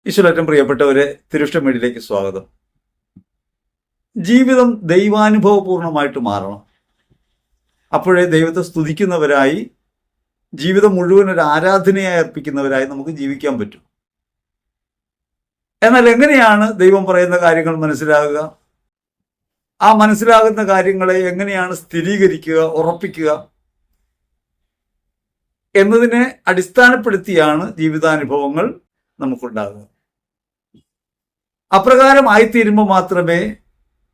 ഈശ്വരേറ്റവും പ്രിയപ്പെട്ടവരെ, തിരുഷ്ടം വീഡിയോയിലേക്ക് സ്വാഗതം. ജീവിതം ദൈവാനുഭവപൂർണമായിട്ട് മാറണം. അപ്പോഴേ ദൈവത്തെ സ്തുതിക്കുന്നവരായി, ജീവിതം മുഴുവൻ ഒരു ആരാധനയായി അർപ്പിക്കുന്നവരായി നമുക്ക് ജീവിക്കാൻ പറ്റും. എന്നാൽ എങ്ങനെയാണ് ദൈവം പറയുന്ന കാര്യങ്ങൾ മനസ്സിലാകുക? ആ മനസ്സിലാകുന്ന കാര്യങ്ങളെ എങ്ങനെയാണ് സ്ഥിരീകരിക്കുക, ഉറപ്പിക്കുക എന്നതിനെ അടിസ്ഥാനപ്പെടുത്തിയാണ് ജീവിതാനുഭവങ്ങൾ നമുക്കുണ്ടാകുക. അപ്രകാരമായിത്തീരുമ്പോൾ മാത്രമേ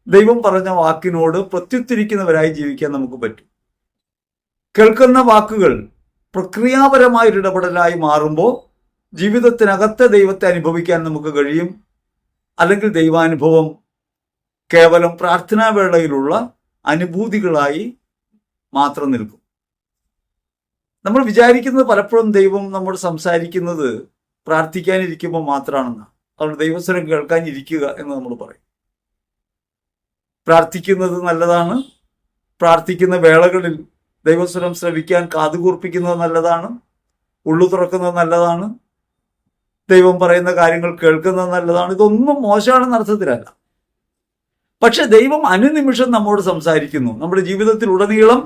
ദൈവം പറഞ്ഞ വാക്കിനോട് പ്രത്യുത്തരിക്കുന്നവരായി ജീവിക്കാൻ നമുക്ക് പറ്റൂ. കേൾക്കുന്ന വാക്കുകൾ പ്രക്രിയാപരമായൊരു ഇടപെടലായി മാറുമ്പോൾ ജീവിതത്തിനകത്തെ ദൈവത്തെ അനുഭവിക്കാൻ നമുക്ക് കഴിയും. അല്ലെങ്കിൽ ദൈവാനുഭവം കേവലം പ്രാർത്ഥനാവേളയിലുള്ള അനുഭൂതികളായി മാത്രം നിൽക്കും. നമ്മൾ വിചാരിക്കുന്നത് പലപ്പോഴും ദൈവം നമ്മോട് സംസാരിക്കുന്നത് പ്രാർത്ഥിക്കാനിരിക്കുമ്പോൾ മാത്രമാണെന്നാണ്. അതുകൊണ്ട് ദൈവസ്വരം കേൾക്കാനിരിക്കുക എന്ന് നമ്മൾ പറയും. പ്രാർത്ഥിക്കുന്നത് നല്ലതാണ്. പ്രാർത്ഥിക്കുന്ന വേളകളിൽ ദൈവസ്വരം ശ്രവിക്കാൻ കാതുകൂർപ്പിക്കുന്നത് നല്ലതാണ്. ഉള്ളു തുറക്കുന്നത് നല്ലതാണ്. ദൈവം പറയുന്ന കാര്യങ്ങൾ കേൾക്കുന്നത് നല്ലതാണ്. ഇതൊന്നും മോശമാണെന്ന അർത്ഥത്തിലല്ല. പക്ഷെ ദൈവം അനുനിമിഷം നമ്മോട് സംസാരിക്കുന്നു. നമ്മുടെ ജീവിതത്തിൽ ഉടനീളം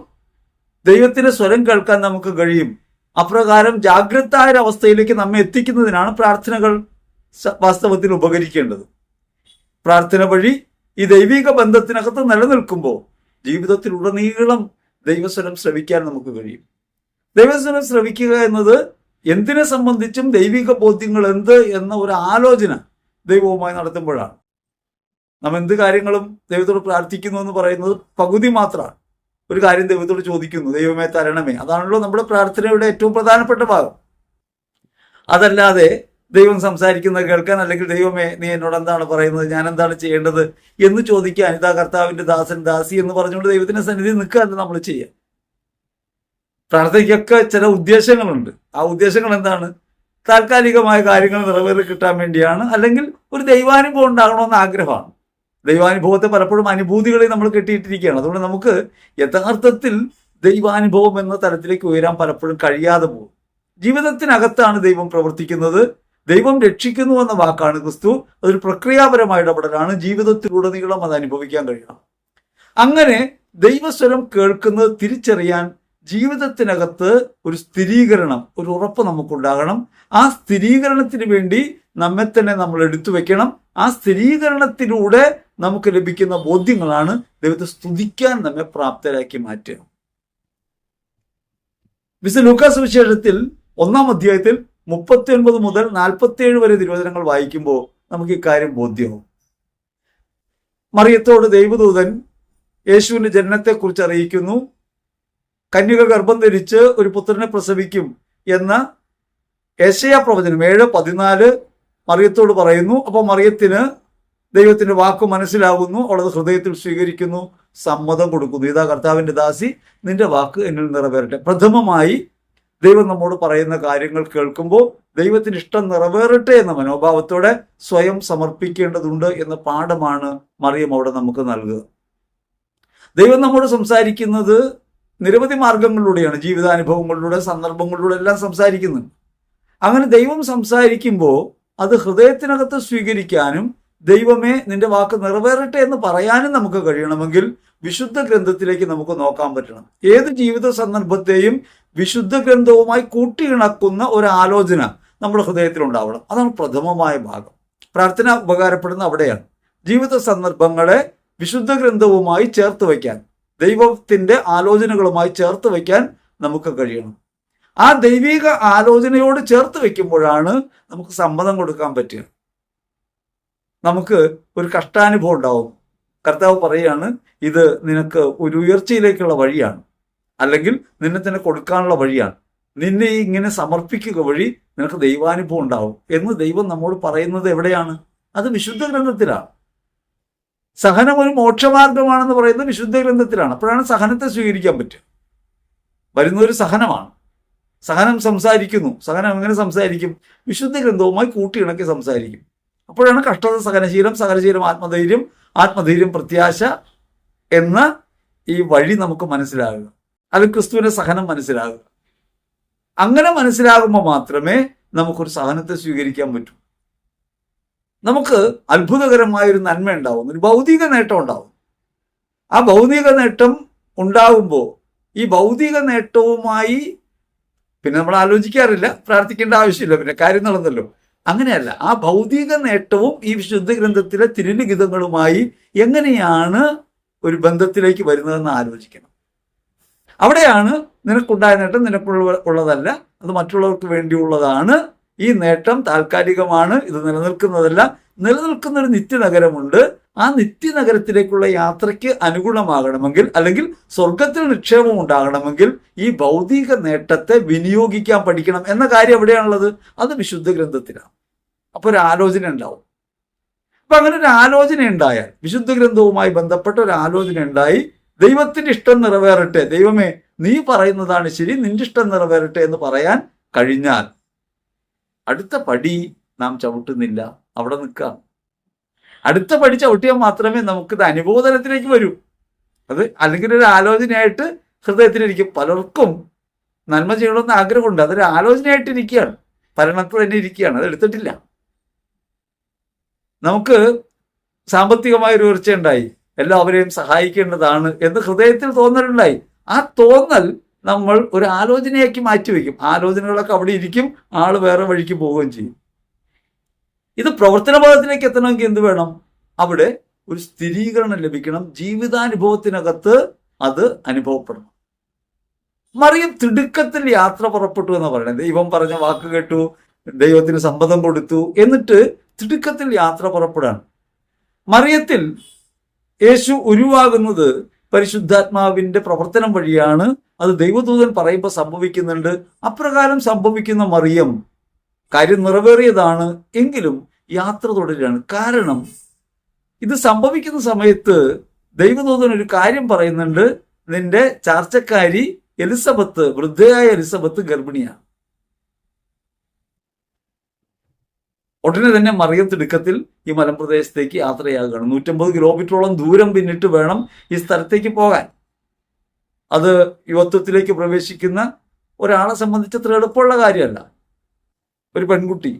ദൈവത്തിന്റെ സ്വരം കേൾക്കാൻ നമുക്ക് കഴിയും. അപ്രകാരം ജാഗ്രതായ അവസ്ഥയിലേക്ക് നമ്മെ എത്തിക്കുന്നതിനാണ് പ്രാർത്ഥനകൾ വാസ്തവത്തിൽ ഉപകരിക്കേണ്ടത്. പ്രാർത്ഥന വഴി ഈ ദൈവിക ബന്ധത്തിനകത്ത് നിലനിൽക്കുമ്പോൾ ജീവിതത്തിൽ ഉടനീളം ദൈവസ്വരം ശ്രവിക്കാൻ നമുക്ക് കഴിയും. ദൈവസ്വരം ശ്രവിക്കുക എന്നത് എന്തിനെ സംബന്ധിച്ചും ദൈവിക ബോധ്യങ്ങൾ എന്ത് എന്ന ഒരു ആലോചന ദൈവവുമായി നടത്തുമ്പോഴാണ്. നാം എന്ത് കാര്യങ്ങളും ദൈവത്തോട് പ്രാർത്ഥിക്കുന്നു എന്ന് പറയുന്നത് പകുതി മാത്രമാണ്. ഒരു കാര്യം ദൈവത്തോട് ചോദിക്കുന്നു, ദൈവമേ തരണമേ. അതാണല്ലോ നമ്മുടെ പ്രാർത്ഥനയുടെ ഏറ്റവും പ്രധാനപ്പെട്ട ഭാഗം. അതല്ലാതെ ദൈവം സംസാരിക്കുന്നത് കേൾക്കാൻ, അല്ലെങ്കിൽ ദൈവമേ നീ എന്നോട് എന്താണ് പറയുന്നത്, ഞാൻ എന്താണ് ചെയ്യേണ്ടത് എന്ന് ചോദിക്കാൻ, ഇതാ കർത്താവിന്റെ ദാസൻ ദാസി എന്ന് പറഞ്ഞുകൊണ്ട് ദൈവത്തിന്റെ സന്നിധി നിൽക്കാതെ നമ്മൾ ചെയ്യാം. പ്രാർത്ഥനയ്ക്കൊക്കെ ചില ഉദ്ദേശങ്ങളുണ്ട്. ആ ഉദ്ദേശങ്ങൾ എന്താണ്? താൽക്കാലികമായ കാര്യങ്ങൾ നിറവേറി കിട്ടാൻ വേണ്ടിയാണ്, അല്ലെങ്കിൽ ഒരു ദൈവാനുഭവം ഉണ്ടാകണമെന്ന് ആഗ്രഹമാണ്. ദൈവാനുഭവത്തെ പലപ്പോഴും അനുഭൂതികളെ നമ്മൾ കെട്ടിയിട്ടിരിക്കുകയാണ്. അതുകൊണ്ട് നമുക്ക് യഥാർത്ഥത്തിൽ ദൈവാനുഭവം എന്ന തലത്തിലേക്ക് ഉയരാൻ പലപ്പോഴും കഴിയാതെ പോകും. ജീവിതത്തിനകത്താണ് ദൈവം പ്രവർത്തിക്കുന്നത്. ദൈവം രക്ഷിക്കുന്നു എന്ന വാക്കാണ് ക്രിസ്തു. അതൊരു പ്രക്രിയാപരമായ ഇടപെടലാണ്. ജീവിതത്തിലുടനീളം അത് അനുഭവിക്കാൻ കഴിയണം. അങ്ങനെ ദൈവസ്വരം കേൾക്കുന്നത് തിരിച്ചറിയാൻ ജീവിതത്തിനകത്ത് ഒരു സ്ഥിരീകരണം, ഒരു ഉറപ്പ് നമുക്കുണ്ടാകണം. ആ സ്ഥിരീകരണത്തിന് വേണ്ടി നമ്മെ തന്നെ നമ്മൾ എടുത്തു വെക്കണം. ആ സ്ഥിരീകരണത്തിലൂടെ നമുക്ക് ലഭിക്കുന്ന ബോധ്യങ്ങളാണ് ദൈവത്തെ സ്തുതിക്കാൻ നമ്മെ പ്രാപ്തരാക്കി മാറ്റുക. വിശുദ്ധ ലൂക്കാ സുവിശേഷത്തിൽ 1-ാം അധ്യായത്തിൽ 39 മുതൽ 47 വരെ തിരുവചനങ്ങൾ വായിക്കുമ്പോൾ നമുക്ക് ഇക്കാര്യം ബോധ്യമാവും. മറിയത്തോട് ദൈവദൂതൻ യേശുവിന്റെ ജനനത്തെക്കുറിച്ച് അറിയിക്കുന്നു. കന്യക ഗർഭം ധരിച്ച് ഒരു പുത്രനെ പ്രസവിക്കും എന്ന യെശയ്യാ പ്രവചനം 7:14 മറിയത്തോട് പറയുന്നു. അപ്പോൾ മറിയത്തിന് ദൈവത്തിന്റെ വാക്ക് മനസ്സിലാകുന്നു. അവളത് ഹൃദയത്തിൽ സ്വീകരിക്കുന്നു, സമ്മതം കൊടുക്കുന്നു. ഇതാ കർത്താവിന്റെ ദാസി, നിന്റെ വാക്ക് എന്നിൽ നിറവേറട്ടെ. പ്രഥമമായി ദൈവം നമ്മോട് പറയുന്ന കാര്യങ്ങൾ കേൾക്കുമ്പോൾ ദൈവത്തിന് ഇഷ്ടം നിറവേറട്ടെ എന്ന മനോഭാവത്തോടെ സ്വയം സമർപ്പിക്കേണ്ടതുണ്ട് എന്ന പാഠമാണ് മറിയം അവിടെ നമുക്ക് നൽകുക. ദൈവം നമ്മോട് സംസാരിക്കുന്നത് നിരവധി മാർഗങ്ങളിലൂടെയാണ്. ജീവിതാനുഭവങ്ങളിലൂടെ, സന്ദർഭങ്ങളിലൂടെ എല്ലാം സംസാരിക്കുന്നുണ്ട്. അങ്ങനെ ദൈവം സംസാരിക്കുമ്പോൾ അത് ഹൃദയത്തിനകത്ത് സ്വീകരിക്കാനും ദൈവമേ നിന്റെ വാക്ക് നിറവേറട്ടെ എന്ന് പറയാനും നമുക്ക് കഴിയണമെങ്കിൽ വിശുദ്ധ ഗ്രന്ഥത്തിലേക്ക് നമുക്ക് നോക്കാൻ പറ്റണം. ഏത് ജീവിത സന്ദർഭത്തെയും വിശുദ്ധ ഗ്രന്ഥവുമായി കൂട്ടിയിണക്കുന്ന ഒരു ആലോചന നമ്മുടെ ഹൃദയത്തിൽ ഉണ്ടാവണം. അതാണ് പ്രഥമമായ ഭാഗം. പ്രാർത്ഥന ഉപകാരപ്പെടുന്ന അവിടെയാണ്. ജീവിത സന്ദർഭങ്ങളെ വിശുദ്ധ ഗ്രന്ഥവുമായി ചേർത്ത് വയ്ക്കാൻ, ദൈവത്തിന്റെ ആലോചനകളുമായി ചേർത്ത് വയ്ക്കാൻ നമുക്ക് കഴിയണം. ആ ദൈവിക ആലോചനയോട് ചേർത്ത് വയ്ക്കുമ്പോഴാണ് നമുക്ക് സമ്മതം കൊടുക്കാൻ പറ്റുക. നമുക്ക് ഒരു കഷ്ടാനുഭവം ഉണ്ടാവും. കർത്താവ് പറയാണ്, ഇത് നിനക്ക് ഒരു ഉയർച്ചയിലേക്കുള്ള വഴിയാണ്, അല്ലെങ്കിൽ നിന്നെ തന്നെ കൊടുക്കാനുള്ള വഴിയാണ്. നിന്നെ ഇങ്ങനെ സമർപ്പിക്കുക വഴി നിനക്ക് ദൈവാനുഭവം ഉണ്ടാവും എന്ന് ദൈവം നമ്മോട് പറയുന്നത് എവിടെയാണ്? അത് വിശുദ്ധ ഗ്രന്ഥത്തിലാണ്. സഹനം ഒരു മോക്ഷമാർഗമാണെന്ന് പറയുന്നത് വിശുദ്ധ ഗ്രന്ഥത്തിലാണ്. അപ്പോഴാണ് സഹനത്തെ സ്വീകരിക്കാൻ പറ്റുക. വരുന്നൊരു സഹനമാണ്. സഹനം സംസാരിക്കുന്നു. സഹനം എങ്ങനെ സംസാരിക്കും? വിശുദ്ധ ഗ്രന്ഥവുമായി കൂട്ടിയിണക്കി സംസാരിക്കും. അപ്പോഴാണ് കഷ്ടത സഹനശീലം, സഹനശീലം ആത്മധൈര്യം, ആത്മധൈര്യം പ്രത്യാശ എന്ന ഈ വഴി നമുക്ക് മനസ്സിലാകുക. അല്ലെങ്കിൽ ക്രിസ്തുവിന്റെ സഹനം മനസ്സിലാകുക. അങ്ങനെ മനസ്സിലാകുമ്പോൾ മാത്രമേ നമുക്കൊരു സഹനത്തെ സ്വീകരിക്കാൻ പറ്റൂ. നമുക്ക് അത്ഭുതകരമായ ഒരു നന്മ ഉണ്ടാവും, ഒരു ഭൗതിക നേട്ടം ഉണ്ടാവും. ആ ഭൗതിക നേട്ടം ഉണ്ടാകുമ്പോൾ ഈ ഭൗതിക നേട്ടവുമായി പിന്നെ നമ്മൾ ആലോചിക്കാറില്ല, പ്രാർത്ഥിക്കേണ്ട ആവശ്യമില്ല, പിന്നെ കാര്യം നടന്നല്ലോ. അങ്ങനെയല്ല, ആ ഭൗതിക നേട്ടവും ഈ വിശുദ്ധ ഗ്രന്ഥത്തിലെ തിരുലിഖിതങ്ങളുമായി എങ്ങനെയാണ് ഒരു ബന്ധത്തിലേക്ക് വരുന്നതെന്ന് ആലോചിക്കണം. അവിടെയാണ് നിനക്കുണ്ടായ നേട്ടം നിനക്കുള്ളതല്ല, അത് മറ്റുള്ളവർക്ക് വേണ്ടിയുള്ളതാണ്. ഈ നേട്ടം താൽക്കാലികമാണ്, ഇത് നിലനിൽക്കുന്നതല്ല. നിലനിൽക്കുന്നൊരു നിത്യനഗരമുണ്ട്. ആ നിത്യനഗരത്തിലേക്കുള്ള യാത്രയ്ക്ക് അനുകൂലമാകണമെങ്കിൽ, അല്ലെങ്കിൽ സ്വർഗത്തിൽ നിക്ഷേപം ഉണ്ടാകണമെങ്കിൽ ഈ ഭൗതിക നേട്ടത്തെ വിനിയോഗിക്കാൻ പഠിക്കണം എന്ന കാര്യം എവിടെയാണുള്ളത്? അത് വിശുദ്ധ ഗ്രന്ഥത്തിലാണ്. അപ്പൊ ഒരു ആലോചന ഉണ്ടാവും. അപ്പൊ അങ്ങനെ ഒരു ആലോചന ഉണ്ടായാൽ, വിശുദ്ധ ഗ്രന്ഥവുമായി ബന്ധപ്പെട്ട ഒരു ആലോചന ഉണ്ടായി, ദൈവത്തിന്റെ ഇഷ്ടം നിറവേറട്ടെ, ദൈവമേ നീ പറയുന്നതാണ് ശരി, നിന്റെ ഇഷ്ടം നിറവേറട്ടെ എന്ന് പറയാൻ കഴിഞ്ഞാൽ അടുത്ത പടി നാം ചവിട്ടുന്നില്ല, അവിടെ നിൽക്കാം. അടുത്ത പടി ചവിട്ടിയാൽ മാത്രമേ നമുക്കിത് അനുബോധനത്തിലേക്ക് വരൂ. അത് അല്ലെങ്കിൽ ഒരു ആലോചനയായിട്ട് ഹൃദയത്തിലിരിക്കും. പലർക്കും നന്മ ചെയ്യണമെന്ന് ആഗ്രഹമുണ്ട്, അതൊരു ആലോചനയായിട്ട് ഇരിക്കുകയാണ്, ഭരണത്തിൽ തന്നെ ഇരിക്കുകയാണ്, അത് എടുത്തിട്ടില്ല. നമുക്ക് സാമ്പത്തികമായ ഒരു ഉയർച്ച ഉണ്ടായി, എല്ലാവരെയും സഹായിക്കേണ്ടതാണ് എന്ന് ഹൃദയത്തിൽ തോന്നലുണ്ടായി. ആ തോന്നൽ നമ്മൾ ഒരു ആലോചനയാക്കി മാറ്റിവെക്കും. ആലോചനകളൊക്കെ അവിടെ ഇരിക്കും, ആള് വേറെ വഴിക്ക് പോവുകയും ചെയ്യും. ഇത് പ്രവർത്തന ഭാഗത്തിലേക്ക് എത്തണമെങ്കിൽ എന്ത് വേണം? അവിടെ ഒരു സ്ഥിരീകരണം ലഭിക്കണം, ജീവിതാനുഭവത്തിനകത്ത് അത് അനുഭവപ്പെടണം. മറിയം തിടുക്കത്തിൽ യാത്ര പുറപ്പെട്ടു എന്ന് പറയുന്നത്, ദൈവം പറഞ്ഞ വാക്ക് കേട്ടു, ദൈവത്തിന് സമ്മതം കൊടുത്തു, എന്നിട്ട് തിടുക്കത്തിൽ യാത്ര പുറപ്പെടാണ്. മറിയത്തിൽ യേശു ഉരുവാകുന്നത് പരിശുദ്ധാത്മാവിന്റെ പ്രവർത്തനം വഴിയാണ്. അത് ദൈവദൂതൻ പറയുമ്പോൾ സംഭവിക്കുന്നുണ്ട്. അപ്രകാരം സംഭവിക്കുന്ന മറിയം കാര്യം നിറവേറിയതാണ്, എങ്കിലും യാത്ര തുടരുകയാണ്. കാരണം ഇത് സംഭവിക്കുന്ന സമയത്ത് ദൈവദൂതൻ ഒരു കാര്യം പറയുന്നുണ്ട്, നിന്റെ ചാർച്ചക്കാരി എലിസബത്ത്, വൃദ്ധയായ എലിസബത്ത് ഗർഭിണിയാണ്. ഉടനെ തന്നെ മറിയം തിടുക്കത്തിൽ ഈ മലമ്പ്രദേശത്തേക്ക് യാത്രയാകുകയാണ്. 150 കിലോമീറ്ററോളം ദൂരം പിന്നിട്ട് വേണം ഈ സ്ഥലത്തേക്ക് പോകാൻ. അത് യുവത്വത്തിലേക്ക് പ്രവേശിക്കുന്ന ഒരാളെ സംബന്ധിച്ച് അത്ര എളുപ്പമുള്ള കാര്യമല്ല. ഒരു പെൺകുട്ടി,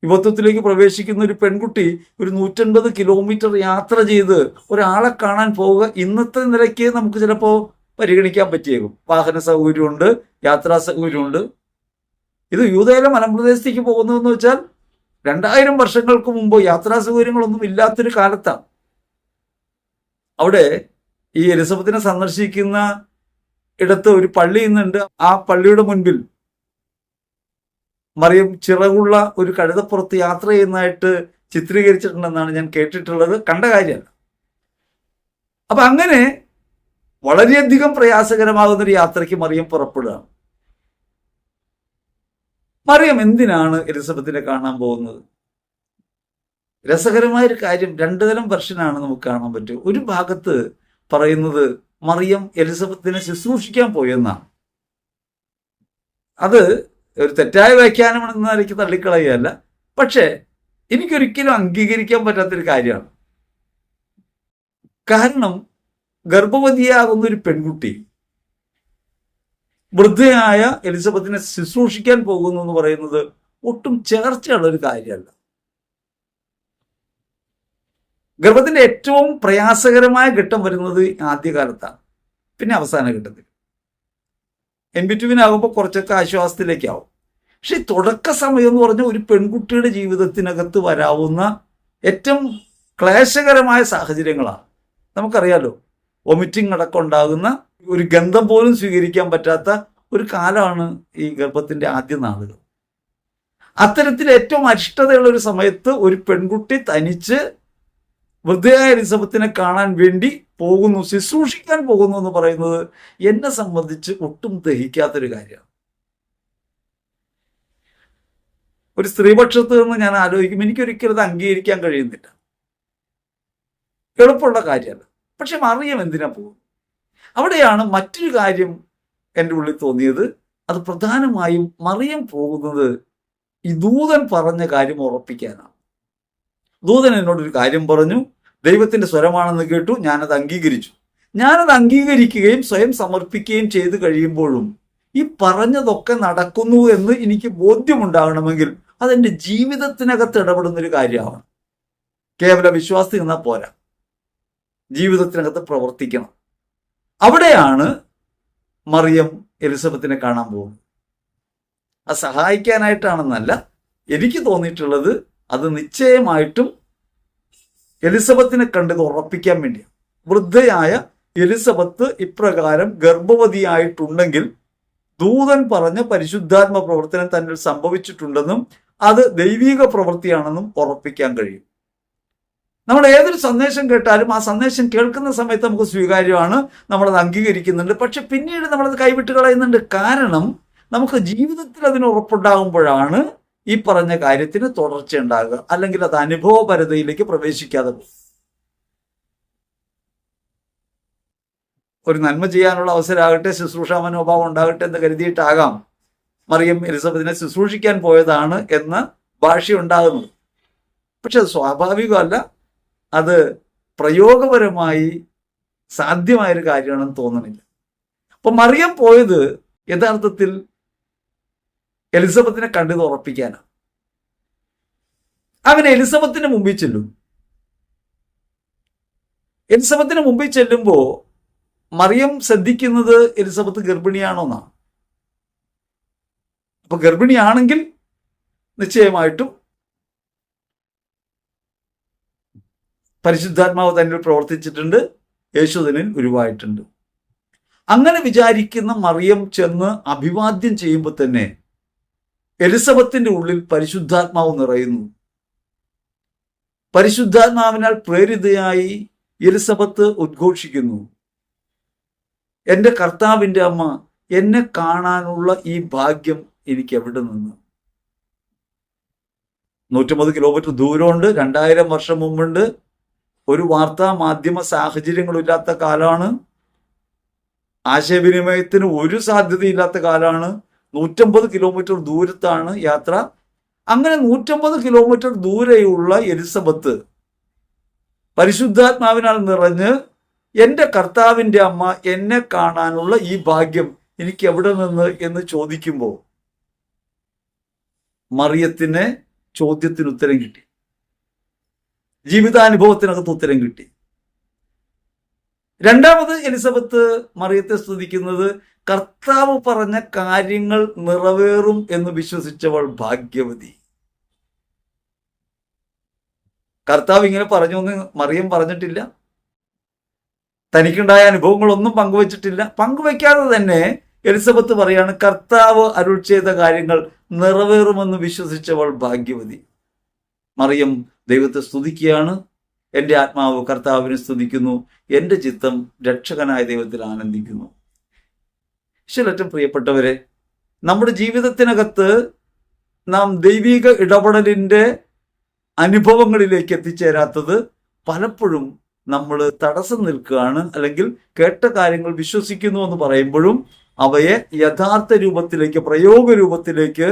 യുവത്വത്തിലേക്ക് പ്രവേശിക്കുന്ന ഒരു പെൺകുട്ടി ഒരു 150 കിലോമീറ്റർ യാത്ര ചെയ്ത് ഒരാളെ കാണാൻ പോവുക ഇന്നത്തെ നിലയ്ക്ക് നമുക്ക് ചിലപ്പോൾ പരിഗണിക്കാൻ പറ്റിയേക്കും. വാഹന സൗകര്യമുണ്ട്, യാത്രാ സൗകര്യമുണ്ട്. ഇത് യൂദയിലെ മലമ്പ്രദേശത്തേക്ക് പോകുന്നതെന്ന് വെച്ചാൽ 2000 വർഷങ്ങൾക്ക് മുമ്പ് യാത്രാ സൗകര്യങ്ങളൊന്നും ഇല്ലാത്തൊരു കാലത്താണ്. അവിടെ ഈ എലിസബത്തിനെ സന്ദർശിക്കുന്ന ഇടത്ത് ഒരു പള്ളി ഇന്നുണ്ട്. ആ പള്ളിയുടെ മുൻപിൽ മറിയം ചിറകുള്ള ഒരു കഴുതപ്പുറത്ത് യാത്ര ചെയ്യുന്നതായിട്ട് ചിത്രീകരിച്ചിട്ടുണ്ടെന്നാണ് ഞാൻ കേട്ടിട്ടുള്ളത്, കണ്ട കാര്യമല്ല. അപ്പൊ അങ്ങനെ വളരെയധികം പ്രയാസകരമാകുന്ന ഒരു യാത്രയ്ക്ക് മറിയം പുറപ്പെടുകയാണ്. മറിയം എന്തിനാണ് എലിസബത്തിനെ കാണാൻ പോകുന്നത്? രസകരമായൊരു കാര്യം, 2 തരം വെർഷനാണ് നമുക്ക് കാണാൻ പറ്റും. ഒരു ഭാഗത്ത് പറയുന്നത് മറിയം എലിസബത്തിനെ ശുശ്രൂഷിക്കാൻ പോയെന്നാണ്. അത് ഒരു തെറ്റായ വ്യാഖ്യാനം എന്ന നിലയ്ക്ക് തള്ളിക്കളയുകയല്ല, പക്ഷേ എനിക്കൊരിക്കലും അംഗീകരിക്കാൻ പറ്റാത്തൊരു കാര്യമാണ്. കാരണം ഗർഭവതിയാകുന്ന ഒരു പെൺകുട്ടി വൃദ്ധയായ എലിസബത്തിനെ ശുശ്രൂഷിക്കാൻ പോകുന്നു എന്ന് പറയുന്നത് ഒട്ടും ചേർച്ചയുള്ള ഒരു കാര്യമല്ല. ഗർഭത്തിന്റെ ഏറ്റവും പ്രയാസകരമായ ഘട്ടം വരുന്നത് ആദ്യകാലത്താണ്, പിന്നെ അവസാന ഘട്ടത്തിൽ. എൻബിറ്റുവിനാകുമ്പോൾ കുറച്ചൊക്കെ ആശ്വാസത്തിലേക്കാവും. പക്ഷെ തുടക്ക സമയം എന്ന് പറഞ്ഞാൽ ഒരു പെൺകുട്ടിയുടെ ജീവിതത്തിനകത്ത് വരാവുന്ന ഏറ്റവും ക്ലേശകരമായ സാഹചര്യങ്ങളാണ്. നമുക്കറിയാലോ, വൊമിറ്റിംഗ് അടക്കം ഉണ്ടാകുന്ന, ഒരു ഗന്ധം പോലും സ്വീകരിക്കാൻ പറ്റാത്ത ഒരു കാലമാണ് ഈ ഗർഭത്തിന്റെ ആദ്യ നാളുകൾ. അത്തരത്തിൽ ഏറ്റവും അരിഷ്ടതയുള്ള ഒരു സമയത്ത് ഒരു പെൺകുട്ടി തനിച്ച് വൃദ്ധയായ എലിസബത്തിനെ കാണാൻ വേണ്ടി പോകുന്നു, ശുശ്രൂഷിക്കാൻ പോകുന്നു എന്ന് പറയുന്നത് എന്നെ സംബന്ധിച്ച് ഒട്ടും ദഹിക്കാത്തൊരു കാര്യമാണ്. ഒരു സ്ത്രീപക്ഷത്ത് നിന്ന് ഞാൻ ആലോചിക്കും, എനിക്കൊരിക്കലും അത് അംഗീകരിക്കാൻ കഴിയുന്നില്ല. എളുപ്പമുള്ള കാര്യമല്ല. പക്ഷെ മറിയം എന്തിനാ പോകും? അവിടെയാണ് മറ്റൊരു കാര്യം എൻ്റെ ഉള്ളിൽ തോന്നിയത്. അത് പ്രധാനമായും മറിയം പോകുന്നത് ഈ ദൂതൻ പറഞ്ഞ കാര്യം ഉറപ്പിക്കാനാണ്. ദൂതൻ എന്നോടൊരു കാര്യം പറഞ്ഞു, ദൈവത്തിന്റെ സ്വരമാണെന്ന് കേട്ടു, ഞാനത് അംഗീകരിച്ചു. ഞാനത് അംഗീകരിക്കുകയും സ്വയം സമർപ്പിക്കുകയും ചെയ്തു കഴിയുമ്പോഴും ഈ പറഞ്ഞതൊക്കെ നടക്കുന്നു എന്ന് എനിക്ക് ബോധ്യമുണ്ടാകണമെങ്കിൽ അതെൻ്റെ ജീവിതത്തിനകത്ത് ഇടപെടുന്നൊരു കാര്യമാണ്. കേവല വിശ്വാസി എന്നാൽ പോരാ, ജീവിതത്തിനകത്ത് പ്രവർത്തിക്കണം. അവിടെയാണ് മറിയം എലിസബത്തിനെ കാണാൻ പോകുന്നത്. അത് സഹായിക്കാനായിട്ടാണെന്നല്ല, എനിക്ക് തോന്നിയിട്ടുള്ളത് അത് നിശ്ചയമായിട്ടും എലിസബത്തിനെ കണ്ടത് ഉറപ്പിക്കാൻ വേണ്ടിയാണ്. വൃദ്ധയായ എലിസബത്ത് ഇപ്രകാരം ഗർഭവതിയായിട്ടുണ്ടെങ്കിൽ ദൂതൻ പറഞ്ഞ പരിശുദ്ധാത്മ പ്രവർത്തനം തന്നിൽ സംഭവിച്ചിട്ടുണ്ടെന്നും അത് ദൈവിക പ്രവൃത്തിയാണെന്നും ഉറപ്പിക്കാൻ കഴിയും. നമ്മൾ ഏതൊരു സന്ദേശം കേട്ടാലും ആ സന്ദേശം കേൾക്കുന്ന സമയത്ത് നമുക്ക് സ്വീകാര്യമാണ്, നമ്മളത് അംഗീകരിക്കുന്നുണ്ട്. പക്ഷെ പിന്നീട് നമ്മളത് കൈവിട്ട് കളയുന്നുണ്ട്. കാരണം നമുക്ക് ജീവിതത്തിൽ അതിന് ഉറപ്പുണ്ടാകുമ്പോഴാണ് ഈ പറഞ്ഞ കാര്യത്തിന് തുടർച്ച ഉണ്ടാകുക, അല്ലെങ്കിൽ അത് അനുഭവപരതയിലേക്ക് പ്രവേശിക്കാതെ പോകും. ഒരു നന്മ ചെയ്യാനുള്ള അവസരമാകട്ടെ, ശുശ്രൂഷ മനോഭാവം ഉണ്ടാകട്ടെ എന്ന് കരുതിയിട്ടാകാം മറിയം എലിസബത്തിനെ ശുശ്രൂഷിക്കാൻ പോയതാണ് എന്ന ഭാഷയുണ്ടാകുന്നത്. പക്ഷെ അത് സ്വാഭാവികമല്ല, അത് പ്രയോഗപരമായി സാധ്യമായൊരു കാര്യമാണെന്ന് തോന്നുന്നില്ല. അപ്പൊ മറിയം പോയത് യഥാർത്ഥത്തിൽ എലിസബത്തിനെ കണ്ടത് ഉറപ്പിക്കാനാണ്. അങ്ങനെ എലിസബത്തിന് മുമ്പിൽ ചെല്ലും. എലിസബത്തിന് മുമ്പിൽ ചെല്ലുമ്പോ മറിയം ശ്രദ്ധിക്കുന്നത് എലിസബത്ത് ഗർഭിണിയാണോന്നാണ്. അപ്പൊ ഗർഭിണിയാണെങ്കിൽ നിശ്ചയമായിട്ടും പരിശുദ്ധാത്മാവ് തന്നിൽ പ്രവർത്തിച്ചിട്ടുണ്ട്, യേശുദനിൽ ഉരുവായിട്ടുണ്ട്. അങ്ങനെ വിചാരിക്കുന്ന മറിയം ചെന്ന് അഭിവാദ്യം ചെയ്യുമ്പോൾ തന്നെ എലിസബത്തിന്റെ ഉള്ളിൽ പരിശുദ്ധാത്മാവ് നിറയുന്നു. പരിശുദ്ധാത്മാവിനാൽ പ്രേരിതയായി എലിസബത്ത് ഉദ്ഘോഷിക്കുന്നു, എൻ്റെ കർത്താവിൻ്റെ അമ്മ, എന്നെ കാണാനുള്ള ഈ ഭാഗ്യം എനിക്ക് എവിടെ നിന്ന്? 150 കിലോമീറ്റർ ദൂരമുണ്ട്, 2000 വർഷം മുമ്പുണ്ട്, ഒരു വാർത്താ മാധ്യമ സാഹചര്യങ്ങളില്ലാത്ത കാലമാണ്, ആശയവിനിമയത്തിന് ഒരു സാധ്യതയില്ലാത്ത കാലമാണ്, 150 കിലോമീറ്റർ ദൂരത്താണ് യാത്ര. അങ്ങനെ 150 കിലോമീറ്റർ ദൂരെയുള്ള എലിസബത്ത് പരിശുദ്ധാത്മാവിനാൽ നിറഞ്ഞ് എൻ്റെ കർത്താവിൻ്റെ അമ്മ, എന്നെ കാണാനുള്ള ഈ ഭാഗ്യം എനിക്ക് എവിടെ നിന്ന് എന്ന് ചോദിക്കുമ്പോൾ മറിയത്തിന് ചോദ്യത്തിന് ഉത്തരം കിട്ടി, ജീവിതാനുഭവത്തിനകത്ത് ഉത്തരം കിട്ടി. രണ്ടാമത് എലിസബത്ത് മറിയത്തെ സ്തുതിക്കുന്നത് കർത്താവ് പറഞ്ഞ കാര്യങ്ങൾ നിറവേറും എന്ന് വിശ്വസിച്ചവൾ ഭാഗ്യവതി. കർത്താവ് ഇങ്ങനെ പറഞ്ഞു എന്ന് മറിയം പറഞ്ഞിട്ടില്ല, തനിക്കുണ്ടായ അനുഭവങ്ങളൊന്നും പങ്കുവച്ചിട്ടില്ല. പങ്കുവയ്ക്കാതെ തന്നെ എലിസബത്ത് പറയാണ് കർത്താവ് അരുൾ ചെയ്ത കാര്യങ്ങൾ നിറവേറുമെന്ന് വിശ്വസിച്ചവൾ ഭാഗ്യവതി. മറിയം ദൈവത്തെ സ്തുതിക്കുകയാണ്. എൻ്റെ ആത്മാവ് കർത്താവിനെ സ്തുതിക്കുന്നു, എൻ്റെ ചിത്തം രക്ഷകനായ ദൈവത്തിൽ ആനന്ദിക്കുന്നു. ഈശ്വരറ്റം പ്രിയപ്പെട്ടവരെ, നമ്മുടെ ജീവിതത്തിനകത്ത് നാം ദൈവിക ഇടപെടലിൻ്റെ അനുഭവങ്ങളിലേക്ക് എത്തിച്ചേരാത്തത് പലപ്പോഴും നമ്മൾ തടസ്സം നിൽക്കുകയാണ്. അല്ലെങ്കിൽ കേട്ട കാര്യങ്ങൾ വിശ്വസിക്കുന്നു എന്ന് പറയുമ്പോഴും അവയെ യഥാർത്ഥ രൂപത്തിലേക്ക്, പ്രയോഗ രൂപത്തിലേക്ക്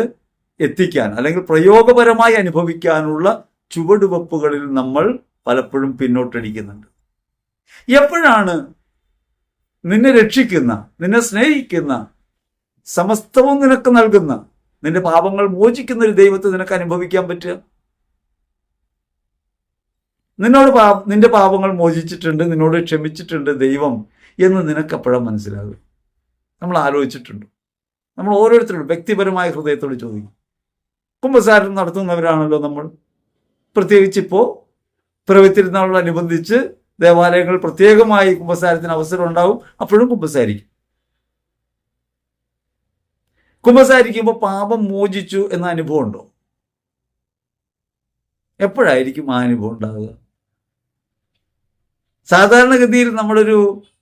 എത്തിക്കാൻ അല്ലെങ്കിൽ പ്രയോഗപരമായി അനുഭവിക്കാനുള്ള ചുവടുവെപ്പുകളിൽ നമ്മൾ പലപ്പോഴും പിന്നോട്ടടിക്കുന്നുണ്ട്. എപ്പോഴാണ് നിന്നെ രക്ഷിക്കുന്ന, നിന്നെ സ്നേഹിക്കുന്ന, സമസ്തവും നിനക്ക് നൽകുന്ന, നിന്റെ പാപങ്ങൾ മോചിക്കുന്ന ഒരു ദൈവത്തെ നിനക്ക് അനുഭവിക്കാൻ പറ്റുക? നിന്റെ പാപങ്ങൾ മോചിച്ചിട്ടുണ്ട്, നിന്നോട് ക്ഷമിച്ചിട്ടുണ്ട് ദൈവം എന്ന് നിനക്കപ്പോഴാണ് മനസ്സിലാകും. നമ്മൾ ആലോചിച്ചിട്ടുണ്ട്? നമ്മൾ ഓരോരുത്തരോട് വ്യക്തിപരമായ ഹൃദയത്തോട് ചോദിക്കും. കുമ്പസാരം നടത്തുന്നവരാണല്ലോ നമ്മൾ. പ്രത്യേകിച്ച് ഇപ്പോൾ പ്രവൃത്തിരുന്നാളോടനുബന്ധിച്ച് ദേവാലയങ്ങൾ പ്രത്യേകമായി കുമ്പസാരത്തിന് അവസരം ഉണ്ടാവും. അപ്പോഴും കുമ്പസാരിക്കും. കുമ്പസാരിക്കുമ്പോൾ പാപം മോചിച്ചു എന്ന അനുഭവം ഉണ്ടോ? എപ്പോഴായിരിക്കും ആ അനുഭവം ഉണ്ടാകുക? സാധാരണഗതിയിൽ നമ്മളൊരു